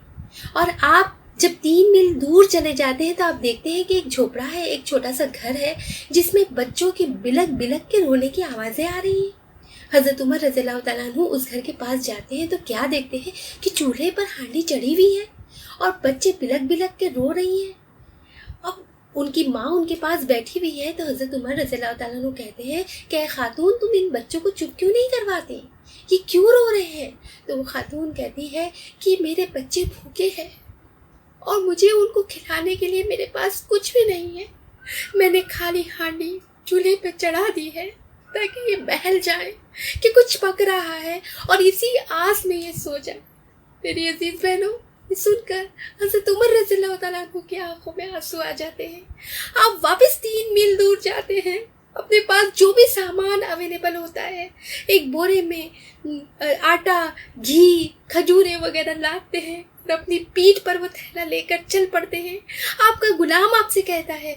اور آپ جب 3 میل دور چلے جاتے ہیں تو آپ دیکھتے ہیں کہ ایک جھوپڑا ہے، ایک چھوٹا سا گھر ہے جس میں بچوں کی بلک کے رونے کی آوازیں آ رہی ہیں. حضرت عمر رضی اللہ تعالیٰ عنہ اس گھر کے پاس جاتے ہیں تو کیا دیکھتے ہیں کہ چولہے پر ہانڈی چڑھی ہوئی ہے اور بچے بلک کے رو رہی ہیں. اب ان کی ماں ان کے پاس بیٹھی ہوئی ہے تو حضرت عمر رضی اللہ تعالیٰ عنہ کہتے ہیں کہ اے خاتون، تم ان بچوں کو چپ کیوں نہیں کرواتی، یہ کیوں رو رہے ہیں؟ تو وہ خاتون کہتی ہے کہ میرے بچے بھوکے ہیں اور مجھے ان کو کھلانے کے لیے میرے پاس کچھ بھی نہیں ہے. میں نے خالی ہانڈی چولہے پہ چڑھا دی ہے تاکہ یہ بہل جائے کہ کچھ پک رہا ہے اور اسی آس میں یہ سو جائے. میری عزیز بہنوں، سن کر حضرت عمر رضی اللہ تعالیٰ عنہ کی آنکھوں میں آنسو آ جاتے ہیں۔ آپ واپس 3 میل دور جاتے ہیں، اپنے پاس جو بھی سامان اویلیبل ہوتا ہے ایک بورے میں آٹا، گھی، کھجوریں وغیرہ لاتے ہیں اور اپنی پیٹھ پر وہ تھیلا لے کر چل پڑتے ہیں۔ آپ کا غلام آپ سے کہتا ہے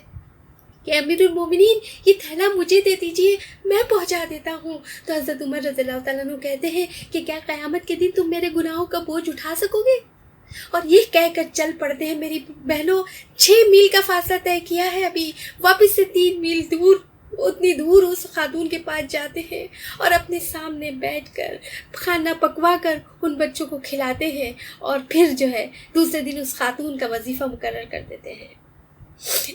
کہ امیر المومنین یہ تھیلا مجھے دے دیجئے، میں پہنچا دیتا ہوں۔ تو حضرت عمر رضی اللہ تعالیٰ عنہ کہتے ہیں کہ کیا قیامت کے دن تم میرے گناہوں کا بوجھ اٹھا سکو گے؟ اور یہ کہہ کر چل پڑتے ہیں۔ میری بہنوں، 6 میل کا فاصلہ طے کیا ہے، ابھی واپس سے 3 میل دور، اتنی دور اس خاتون کے پاس جاتے ہیں اور اپنے سامنے بیٹھ کر کھانا پکوا کر ان بچوں کو کھلاتے ہیں، اور پھر جو ہے دوسرے دن اس خاتون کا وظیفہ مقرر کر دیتے ہیں۔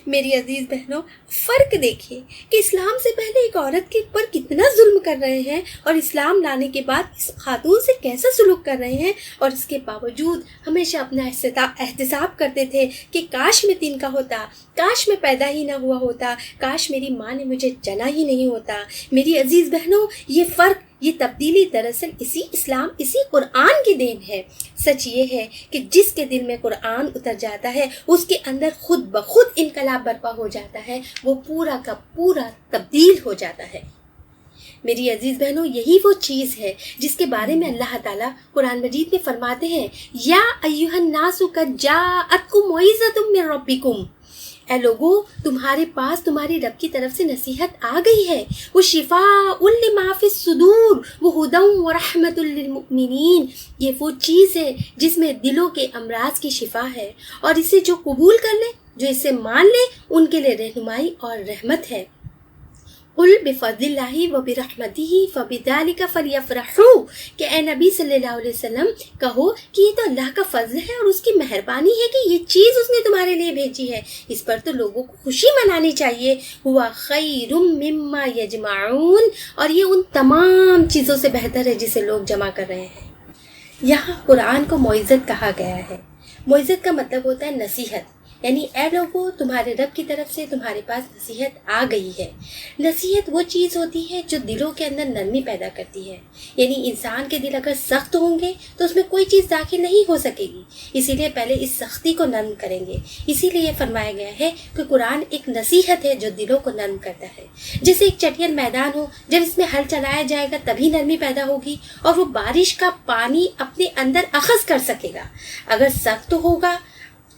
میری عزیز بہنوں، فرق دیکھیے کہ اسلام سے پہلے ایک عورت کے اوپر کتنا ظلم کر رہے ہیں اور اسلام لانے کے بعد اس خاتون سے کیسا سلوک کر رہے ہیں، اور اس کے باوجود ہمیشہ اپنا احتساب کرتے تھے کہ کاش میں 3 کا ہوتا، کاش میں پیدا ہی نہ ہوا ہوتا، کاش میری ماں نے مجھے جنا ہی نہیں ہوتا۔ میری عزیز بہنوں، یہ فرق، یہ تبدیلی دراصل اسی اسلام، اسی قرآن کی دین ہے۔ سچ یہ ہے کہ جس کے دل میں قرآن اتر جاتا ہے اس کے اندر خود بخود انقلاب برپا ہو جاتا ہے، وہ پورا کا پورا تبدیل ہو جاتا ہے۔ میری عزیز بہنوں، یہی وہ چیز ہے جس کے بارے میں اللہ تعالیٰ قرآن مجید میں فرماتے ہیں، یا ایھا الناس قد جاءتکم موعظۃ من ربکم، اے لوگو تمہارے پاس تمہاری رب کی طرف سے نصیحت آ گئی ہے، وہ شفاء لما فی الصدور وہ ھدی ورحمۃ للمؤمنین، یہ وہ چیز ہے جس میں دلوں کے امراض کی شفا ہے، اور اسے جو قبول کر لے، جو اسے مان لے، ان کے لیے رہنمائی اور رحمت ہے۔ قل بفضل اللہ وبرحمتہ فبذلک فلیفرحوا، کہ اے نبی صلی اللہ علیہ وسلم کہو کہ یہ تو اللہ کا فضل ہے اور اس کی مہربانی ہے کہ یہ چیز اس نے تمہارے لیے بھیجی ہے، اس پر تو لوگوں کو خوشی منانی چاہیے۔ ہوا خیر مما یجمعون، اور یہ ان تمام چیزوں سے بہتر ہے جسے لوگ جمع کر رہے ہیں۔ یہاں قرآن کو موعظت کہا گیا ہے۔ موعظت کا مطلب ہوتا ہے نصیحت، یعنی اے لوگو تمہارے رب کی طرف سے تمہارے پاس نصیحت آ گئی ہے۔ نصیحت وہ چیز ہوتی ہے جو دلوں کے اندر نرمی پیدا کرتی ہے، یعنی انسان کے دل اگر سخت ہوں گے تو اس میں کوئی چیز داخل نہیں ہو سکے گی، اسی لیے پہلے اس سختی کو نرم کریں گے۔ اسی لیے فرمایا گیا ہے کہ قرآن ایک نصیحت ہے جو دلوں کو نرم کرتا ہے۔ جیسے ایک چٹیل میدان ہو، جب اس میں ہل چلایا جائے گا تبھی نرمی پیدا ہوگی اور وہ بارش کا پانی اپنے اندر اخذ کر سکے گا، اگر سخت ہوگا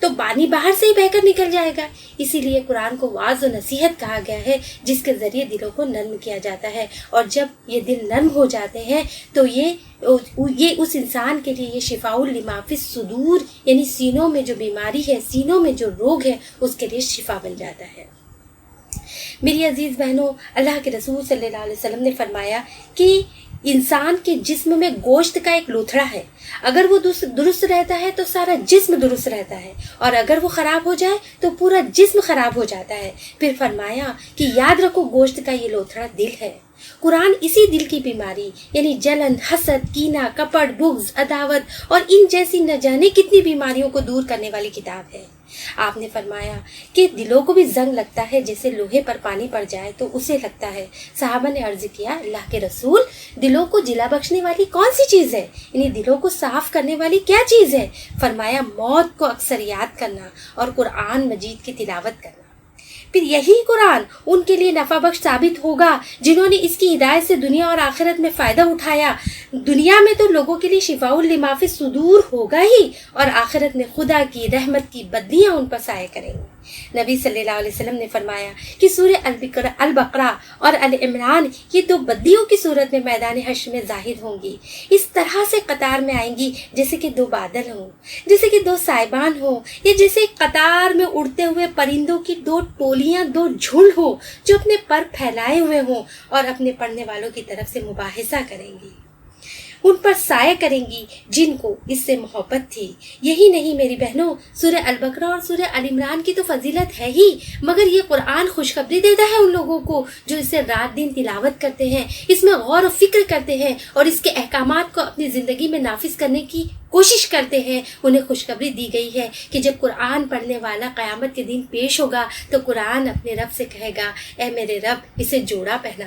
تو پانی باہر سے ہی بہہ کر نکل جائے گا۔ اسی لیے قرآن کو واعظ و نصیحت کہا گیا ہے، جس کے ذریعے دلوں کو نرم کیا جاتا ہے، اور جب یہ دل نرم ہو جاتے ہیں تو یہ اس انسان کے لیے یہ شفاء لما فی الصدور، یعنی سینوں میں جو بیماری ہے، سینوں میں جو روگ ہے، اس کے لیے شفا بن جاتا ہے۔ میری عزیز بہنوں، اللہ کے رسول صلی اللہ علیہ وسلم نے فرمایا کہ انسان کے جسم میں گوشت کا ایک لوتھڑا ہے، اگر وہ درست رہتا ہے تو سارا جسم درست رہتا ہے، اور اگر وہ خراب ہو جائے تو پورا جسم خراب ہو جاتا ہے۔ پھر فرمایا کہ یاد رکھو گوشت کا یہ لوتھڑا دل ہے۔ قرآن اسی دل کی بیماری یعنی جلن، حسد، کینہ، کپٹ، بغض، عداوت اور ان جیسی نہ جانے کتنی بیماریوں کو دور کرنے والی کتاب ہے۔ آپ نے فرمایا کہ دلوں کو بھی زنگ لگتا ہے، جیسے لوہے پر پانی پڑ جائے تو اسے لگتا ہے۔ صحابہ نے عرض کیا، اللہ کے رسول دلوں کو جلا بخشنے والی کون سی چیز ہے، یعنی دلوں کو صاف کرنے والی کیا چیز ہے؟ فرمایا موت کو اکثر یاد کرنا اور قرآن مجید کی تلاوت کرنا۔ پھر یہی قرآن ان کے لیے نفع بخش ثابت ہوگا جنہوں نے اس کی ہدایت سے دنیا اور آخرت میں فائدہ اٹھایا۔ دنیا میں تو لوگوں کے لیے شفاء لما فی الصدور ہوگا ہی، اور آخرت میں خدا کی رحمت کی بدلیاں ان پر سایہ کریں گی۔ نبی صلی اللہ علیہ وسلم نے فرمایا کہ سورہ البقرہ اور ال عمران یہ 2 بدیوں کی صورت میں میدان حشر میں ظاہر ہوں گی، اس طرح سے قطار میں آئیں گی جیسے کہ 2 بادل ہوں، جیسے کہ 2 سائبان ہوں، یا جیسے قطار میں اڑتے ہوئے پرندوں کی 2 ٹولیاں، 2 جھنڈ ہوں جو اپنے پر پھیلائے ہوئے ہوں اور اپنے پڑھنے والوں کی طرف سے مباحثہ کریں گی، ان پر سایہ کریں گی جن کو اس سے محبت تھی۔ یہی نہیں میری بہنوں، سورہ البقرہ اور سورہ ال عمران کی تو فضیلت ہے ہی، مگر یہ قرآن خوشخبری دیتا ہے ان لوگوں کو جو اسے رات دن تلاوت کرتے ہیں، اس میں غور و فکر کرتے ہیں اور اس کے احکامات کو اپنی زندگی میں نافذ کرنے کی کوشش کرتے ہیں۔ انہیں خوشخبری دی گئی ہے کہ جب قرآن پڑھنے والا قیامت کے دن پیش ہوگا تو قرآن اپنے رب سے کہے گا، اے میرے رب اسے جوڑا پہنا۔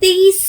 23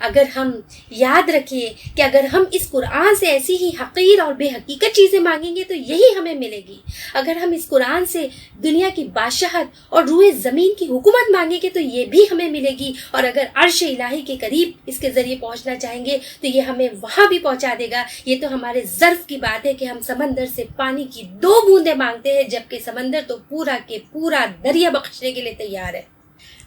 اگر ہم یاد رکھیں کہ اگر ہم اس قرآن سے ایسی ہی حقیر اور بے حقیقت چیزیں مانگیں گے تو یہی ہمیں ملے گی. اگر ہم اس قرآن سے دنیا کی بادشاہت اور روئے زمین کی حکومت مانگیں گے تو یہ بھی ہمیں ملے گی. اور اگر عرش الہی کے قریب اس کے ذریعے پہنچنا چاہیں گے تو یہ ہمیں وہاں بھی پہنچا دے گا. یہ تو ہمارے ظرف کی بات ہے کہ ہم سمندر سے پانی کی 2 بوندیں مانگتے ہیں جبکہ سمندر تو پورا کے پورا دریا بخشنے کے لیے تیار ہے.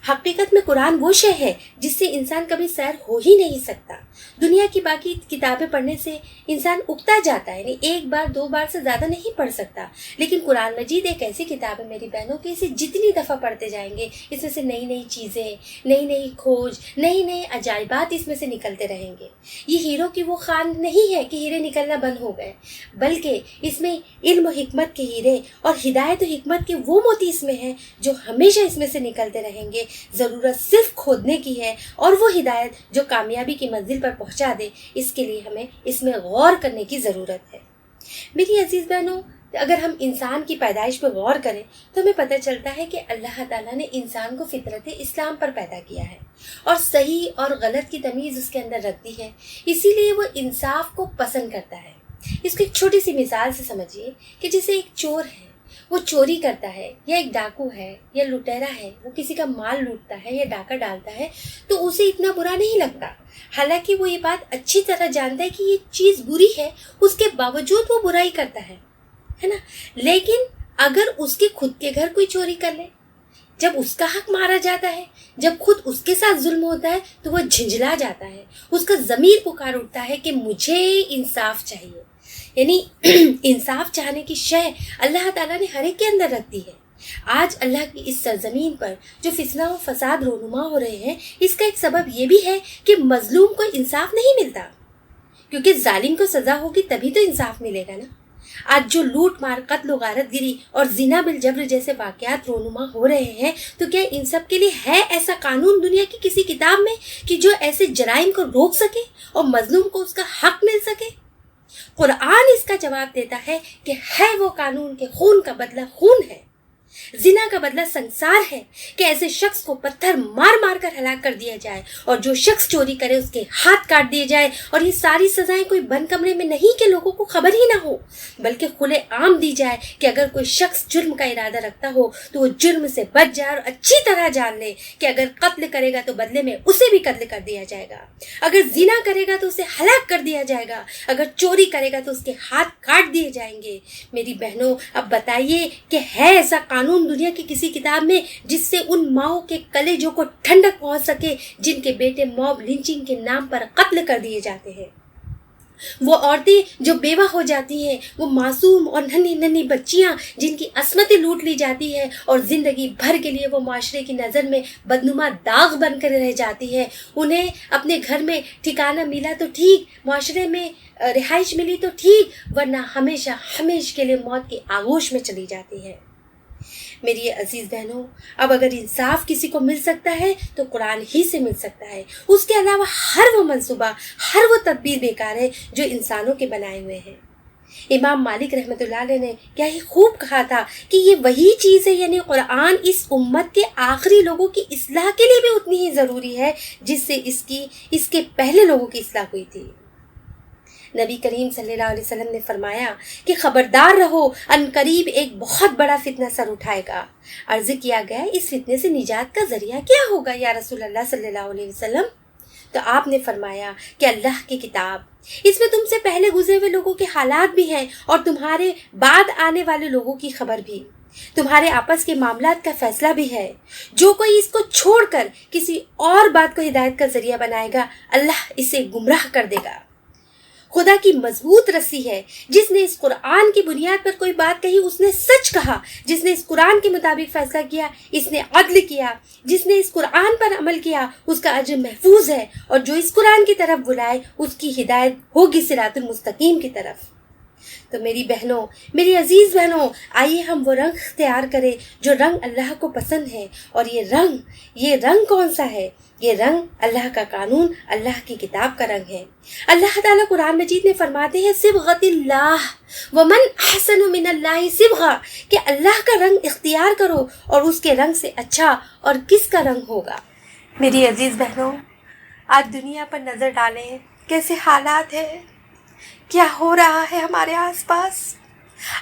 حقیقت میں قرآن وہ شے ہے جس سے انسان کبھی سیر ہو ہی نہیں سکتا. دنیا کی باقی کتابیں پڑھنے سے انسان اکتا جاتا ہے، یعنی 1 بار 2 بار سے زیادہ نہیں پڑھ سکتا. لیکن قرآن مجید ایک ایسی کتاب ہے میری بہنوں کہ اسے جتنی دفعہ پڑھتے جائیں گے اس میں سے نئی نئی چیزیں، نئی نئی کھوج، نئی نئی عجائبات اس میں سے نکلتے رہیں گے. یہ ہیروں کی وہ خان نہیں ہے کہ ہیرے نکلنا بند ہو گئے، بلکہ اس میں علم و حکمت کے ہیرے اور ہدایت و حکمت کے وہ موتی اس میں ہیں جو ہمیشہ اس میں سے نکلتے رہیں گے. ضرورت صرف کھودنے کی ہے اور وہ ہدایت جو کامیابی کی منزل پر پہنچا دے، اس کے لیے ہمیں اس میں غور کرنے کی ضرورت ہے. میری عزیز بہنوں، اگر ہم انسان کی پیدائش پہ غور کریں تو ہمیں پتہ چلتا ہے کہ اللہ تعالیٰ نے انسان کو فطرت اسلام پر پیدا کیا ہے اور صحیح اور غلط کی تمیز اس کے اندر رکھ دی ہے. اسی لیے وہ انصاف کو پسند کرتا ہے. اس کو ایک چھوٹی سی مثال سے سمجھیے کہ جیسے ایک چور ہے، وہ چوری کرتا ہے، یا ایک ڈاکو ہے یا لٹیرا ہے، وہ کسی کا مال لوٹتا ہے یا ڈاکہ ڈالتا ہے تو اسے اتنا برا نہیں لگتا. حالانکہ وہ یہ بات اچھی طرح جانتا ہے کہ یہ چیز بری ہے، اس کے باوجود وہ برائی کرتا ہے نا. لیکن اگر اس کے خود کے گھر کوئی چوری کر لے، جب اس کا حق مارا جاتا ہے، جب خود اس کے ساتھ ظلم ہوتا ہے تو وہ جھنجھلا جاتا ہے. اس کا ضمیر پکار اٹھتا ہے کہ مجھے انصاف چاہیے. یعنی انصاف چاہنے کی شے اللہ تعالیٰ نے ہر ایک کے اندر رکھ دی ہے. آج اللہ کی اس سرزمین پر جو فتنہ و فساد رونما ہو رہے ہیں، اس کا ایک سبب یہ بھی ہے کہ مظلوم کو انصاف نہیں ملتا، کیونکہ ظالم کو سزا ہوگی تبھی تو انصاف ملے گا نا. آج جو لوٹ مار، قتل و غارت گری اور زنا بالجبر جیسے واقعات رونما ہو رہے ہیں، تو کیا ان سب کے لیے ہے ایسا قانون دنیا کی کسی کتاب میں کہ جو ایسے جرائم کو روک سکے اور مظلوم کو اس کا حق مل سکے؟ قرآن اس کا جواب دیتا ہے کہ ہے وہ قانون کہ خون کا بدلہ خون ہے، زنا کا بدلہ سنسار ہے، کہ ایسے شخص کو پتھر مار مار کر ہلاک کر دیا جائے اور جو شخص چوری کرے اس کے ہاتھ کاٹ دیے جائے. اور یہ ساری سزائیں کوئی بند کمرے میں نہیں کہ لوگوں کو خبر ہی نہ ہو، بلکہ کھلے عام دی جائے کہ اگر کوئی شخص جرم کا ارادہ رکھتا ہو تو وہ جرم سے بچ جائے اور اچھی طرح جان لے کہ اگر قتل کرے گا تو بدلے میں اسے بھی قتل کر دیا جائے گا، اگر زنا کرے گا تو اسے ہلاک کر دیا جائے گا، اگر چوری کرے گا تو اس کے ہاتھ کاٹ دیے جائیں گے. میری بہنوں، اب بتائیے کہ ہے ایسا قانون دنیا کی کسی کتاب میں جس سے ان ماؤں کے کلیجوں کو ٹھنڈک پہنچ سکے جن کے بیٹے موب لنچنگ کے نام پر قتل کر دیے جاتے ہیں؟ وہ عورتیں جو بیوہ ہو جاتی ہیں، وہ معصوم اور ننھی ننھی بچیاں جن کی عصمتیں لوٹ لی جاتی ہے اور زندگی بھر کے لیے وہ معاشرے کی نظر میں بدنما داغ بن کر رہ جاتی ہے. انہیں اپنے گھر میں ٹھکانہ ملا تو ٹھیک، معاشرے میں رہائش ملی تو ٹھیک، ورنہ ہمیشہ ہمیشہ کے لیے موت کے آغوش میں چلی جاتی ہے. میری عزیز بہنوں، اب اگر انصاف کسی کو مل سکتا ہے تو قرآن ہی سے مل سکتا ہے. اس کے علاوہ ہر وہ منصوبہ، ہر وہ تدبیر بیکار ہے جو انسانوں کے بنائے ہوئے ہیں. امام مالک رحمۃ اللہ علیہ نے کیا ہی خوب کہا تھا کہ یہ وہی چیز ہے، یعنی قرآن اس امت کے آخری لوگوں کی اصلاح کے لیے بھی اتنی ہی ضروری ہے جس سے اس کے پہلے لوگوں کی اصلاح ہوئی تھی. نبی کریم صلی اللہ علیہ وسلم نے فرمایا کہ خبردار رہو، ان قریب ایک بہت بڑا فتنہ سر اٹھائے گا. عرض کیا گیا اس فتنے سے نجات کا ذریعہ کیا ہوگا یا رسول اللہ صلی اللہ علیہ وسلم؟ تو آپ نے فرمایا کہ اللہ کی کتاب، اس میں تم سے پہلے گزرے ہوئے لوگوں کے حالات بھی ہیں اور تمہارے بعد آنے والے لوگوں کی خبر بھی، تمہارے آپس کے معاملات کا فیصلہ بھی ہے. جو کوئی اس کو چھوڑ کر کسی اور بات کو ہدایت کا ذریعہ بنائے گا، اللہ اسے گمراہ کر دے گا. خدا کی مضبوط رسی ہے، جس نے اس قرآن کی بنیاد پر کوئی بات کہی اس نے سچ کہا، جس نے اس قرآن کے مطابق فیصلہ کیا اس نے عدل کیا، جس نے اس قرآن پر عمل کیا اس کا اجر محفوظ ہے، اور جو اس قرآن کی طرف بلائے اس کی ہدایت ہوگی صراط المستقیم کی طرف. تو میری بہنوں، میری عزیز بہنوں، آئیے ہم وہ رنگ اختیار کریں جو رنگ اللہ کو پسند ہے. اور یہ رنگ کون سا ہے؟ یہ رنگ اللہ کا قانون، اللہ کی کتاب کا رنگ ہے. اللہ تعالیٰ قرآن مجید میں فرماتے ہیں صبغۃ اللہ ومن احسن من اللہ صبغہ، کہ اللہ کا رنگ اختیار کرو اور اس کے رنگ سے اچھا اور کس کا رنگ ہوگا. میری عزیز بہنوں، آج دنیا پر نظر ڈالیں، کیسے حالات ہیں، کیا ہو رہا ہے ہمارے آس پاس۔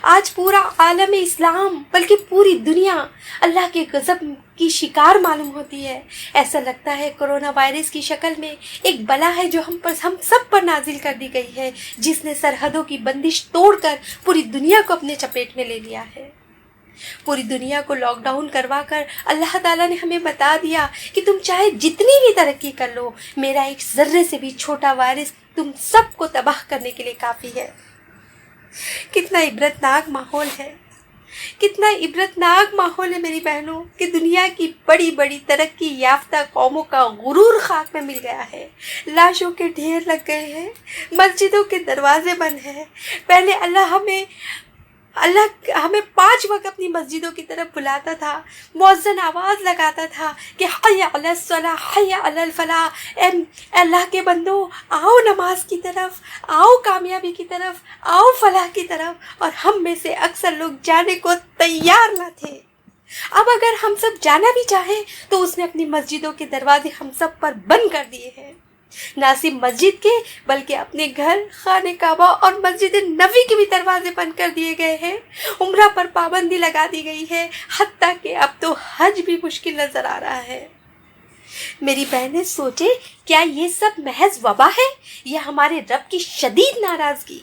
آج پورا عالم اسلام بلکہ پوری دنیا اللہ کے غضب کی شکار معلوم ہوتی ہے۔ ایسا لگتا ہے کرونا وائرس کی شکل میں ایک بلا ہے جو ہم سب پر نازل کر دی گئی ہے، جس نے سرحدوں کی بندش توڑ کر پوری دنیا کو اپنے چپیٹ میں لے لیا ہے۔ پوری دنیا کو لاک ڈاؤن کروا کر اللہ تعالیٰ نے ہمیں بتا دیا کہ تم چاہے جتنی بھی ترقی کر لو، میرا ایک ذرے سے بھی چھوٹا وائرس تم سب کو تباہ کرنے کے لیے کافی ہے۔ کتنا عبرتناک ماحول ہے، کتنا عبرتناک ماحول ہے میری بہنوں، کہ دنیا کی بڑی بڑی ترقی یافتہ قوموں کا غرور خاک میں مل گیا ہے۔ لاشوں کے ڈھیر لگ گئے ہیں، مسجدوں کے دروازے بند ہیں۔ پہلے اللہ ہمیں 5 وقت اپنی مسجدوں کی طرف بلاتا تھا، مؤذن آواز لگاتا تھا کہ حی علی الصلاۃ حی علی الفلاح، اے اللہ کے بندو آؤ نماز کی طرف، آؤ کامیابی کی طرف، آؤ فلاح کی طرف، اور ہم میں سے اکثر لوگ جانے کو تیار نہ تھے۔ اب اگر ہم سب جانا بھی چاہیں تو اس نے اپنی مسجدوں کے دروازے ہم سب پر بند کر دیے ہیں۔ نہ صرف مسجد کے بلکہ اپنے گھر، خانہ کعبہ اور مسجد نبوی کے بھی دروازے بند کر دیے گئے ہیں۔ عمرہ پر پابندی لگا دی گئی ہے، حتیٰ کہ اب تو حج بھی مشکل نظر آ رہا ہے۔ میری بہنیں سوچے، کیا یہ سب محض وبا ہے یا ہمارے رب کی شدید ناراضگی؟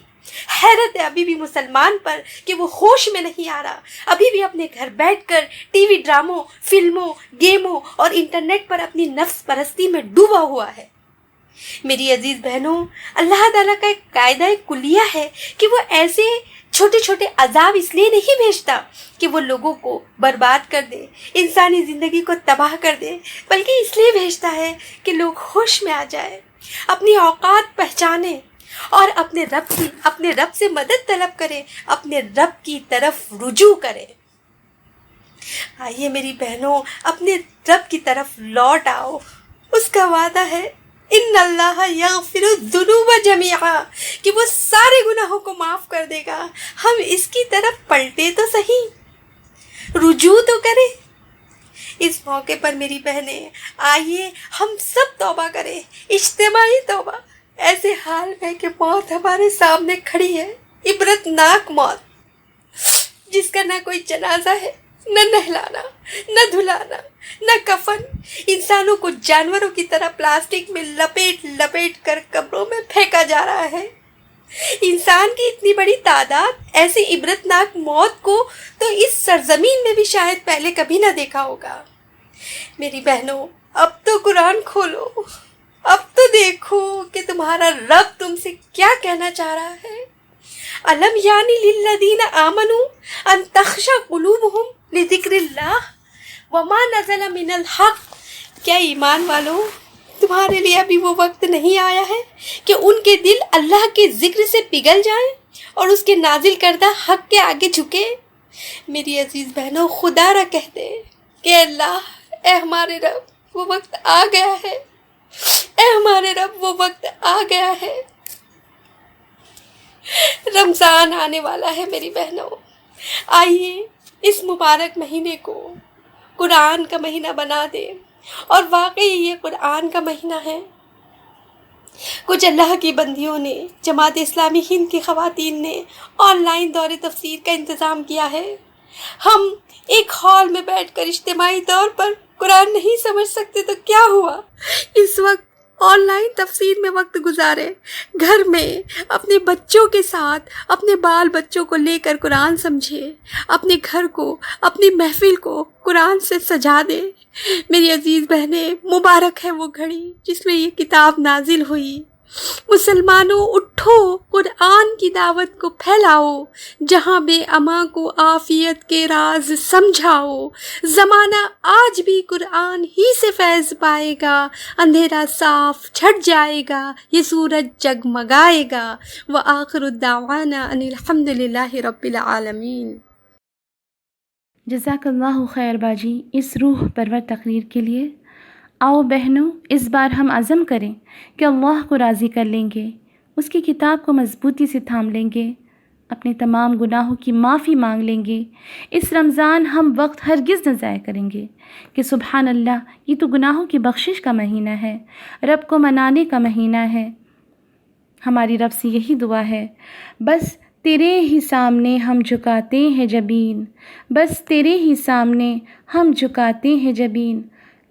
حیرت ہے ابھی بھی مسلمان پر کہ وہ ہوش میں نہیں آ رہا، ابھی بھی اپنے گھر بیٹھ کر ٹی وی ڈراموں، فلموں، گیموں اور انٹرنیٹ پر اپنی نفس پرستی میں ڈوبا ہوا ہے۔ میری عزیز بہنوں، اللہ تعالیٰ کا ایک قاعدہ کلیہ ہے کہ وہ ایسے چھوٹے چھوٹے عذاب اس لیے نہیں بھیجتا کہ وہ لوگوں کو برباد کر دے، انسانی زندگی کو تباہ کر دے، بلکہ اس لیے بھیجتا ہے کہ لوگ ہوش میں آ جائے، اپنی اوقات پہچانے اور اپنے رب سے مدد طلب کرے، اپنے رب کی طرف رجوع کرے۔ آئیے میری بہنوں، اپنے رب کی طرف لوٹ آؤ۔ اس کا وعدہ ہے ان اللہ یغفر الذنوب جميعا، کہ وہ سارے گناہوں کو معاف کر دے گا۔ ہم اس کی طرف پلٹے تو صحیح، رجوع تو کریں۔ اس موقع پر میری بہنیں، آئیے ہم سب توبہ کریں، اجتماعی توبہ۔ ایسے حال میں کہ موت ہمارے سامنے کھڑی ہے، عبرتناک موت، جس کا نہ کوئی جنازہ ہے، نہ نہلانا، نہ دھلانا، نہ کفن۔ انسانوں کو جانوروں کی طرح پلاسٹک میں لپیٹ کر قبروں میں پھینکا جا رہا ہے۔ انسان کی اتنی بڑی تعداد ایسی عبرتناک موت کو تو اس سرزمین میں بھی شاید پہلے کبھی نہ دیکھا ہوگا۔ میری بہنوں، اب تو قرآن کھولو، اب تو دیکھو کہ تمہارا رب تم سے کیا کہنا چاہ رہا ہے۔ الم یعنی للذین آمنوا ان تخشع قلوبہم لذکر اللہ وما نزل من الحق۔ کیا ایمان والو، تمہارے لیے ابھی وہ وقت نہیں آیا ہے کہ ان کے دل اللہ کے ذکر سے پگھل جائیں اور اس کے نازل کردہ حق کے آگے جھکے؟ میری عزیز بہنوں، خدا را کہتے کہ اللہ، اے ہمارے رب، وہ وقت آ گیا ہے، اے ہمارے رب، وہ وقت آ گیا ہے۔ رمضان آنے والا ہے میری بہنوں، آئیے اس مبارک مہینے کو قرآن کا مہینہ بنا دے، اور واقعی یہ قرآن کا مہینہ ہے۔ کچھ اللہ کی بندیوں نے، جماعت اسلامی ہند کی خواتین نے آن لائن دور تفسیر کا انتظام کیا ہے۔ ہم ایک ہال میں بیٹھ کر اجتماعی طور پر قرآن نہیں سمجھ سکتے تو کیا ہوا، اس وقت آن لائن تفسیر میں وقت گزارے، گھر میں اپنے بچوں کے ساتھ، اپنے بال بچوں کو لے کر قرآن سمجھے، اپنے گھر کو، اپنی محفل کو قرآن سے سجا دے۔ میری عزیز بہنیں، مبارک ہے وہ گھڑی جس میں یہ کتاب نازل ہوئی۔ مسلمانوں اٹھو، قرآن کی دعوت کو پھیلاؤ، جہاں بے اما کو عافیت کے راز سمجھاؤ۔ زمانہ آج بھی قرآن ہی سے فیض پائے گا، اندھیرا صاف چھٹ جائے گا، یہ سورج جگمگائے گا۔ وآخر الدعوانا ان الحمد للہ رب العالمین۔ جزاک اللہ خیر باجی اس روح پرور تقریر کے لیے۔ آؤ بہنوں، اس بار ہم عزم کریں کہ اللہ کو راضی کر لیں گے، اس کی کتاب کو مضبوطی سے تھام لیں گے، اپنے تمام گناہوں کی معافی مانگ لیں گے، اس رمضان ہم وقت ہرگز نہ ضائع کریں گے کہ سبحان اللہ، یہ تو گناہوں کی بخشش کا مہینہ ہے، رب کو منانے کا مہینہ ہے۔ ہماری رب سے یہی دعا ہے، بس تیرے ہی سامنے ہم جھکاتے ہیں جبین، بس تیرے ہی سامنے ہم جھکاتے ہیں جبین،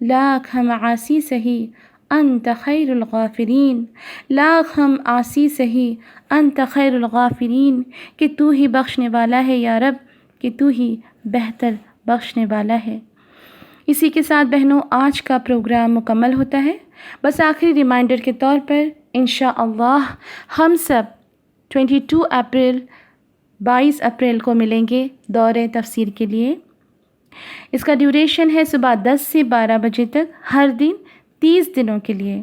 لاکھ ہم عاصی سہی انت خیر الغافرین، لاکھ ہم عاصی سہی انت خیر الغافرین، کہ تو ہی بخشنے والا ہے یا رب، کہ تو ہی بہتر بخشنے والا ہے۔ اسی کے ساتھ بہنوں آج کا پروگرام مکمل ہوتا ہے۔ بس آخری ریمائنڈر کے طور پر انشاءاللہ ہم سب 22 اپریل 22 اپریل کو ملیں گے دورہ تفسیر کے لیے۔ اس کا ڈیوریشن ہے صبح 10 سے 12 بجے تک، ہر دن 30 دنوں کے لیے۔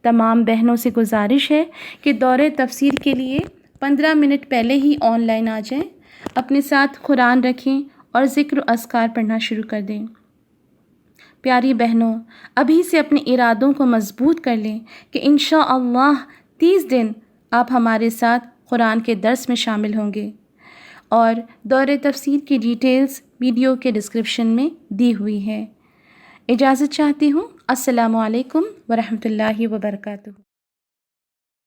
تمام بہنوں سے گزارش ہے کہ دورہ تفسیر کے لیے 15 منٹ پہلے ہی آن لائن آ جائیں، اپنے ساتھ قرآن رکھیں اور ذکر و اذکار پڑھنا شروع کر دیں۔ پیاری بہنوں، ابھی سے اپنے ارادوں کو مضبوط کر لیں کہ انشاءاللہ 30 دن آپ ہمارے ساتھ قرآن کے درس میں شامل ہوں گے، اور دورہ تفسیر کی ڈیٹیلز ویڈیو کے ڈسکرپشن میں دی ہوئی ہے۔ اجازت چاہتی ہوں۔ السلام علیکم ورحمۃ اللہ وبرکاتہ۔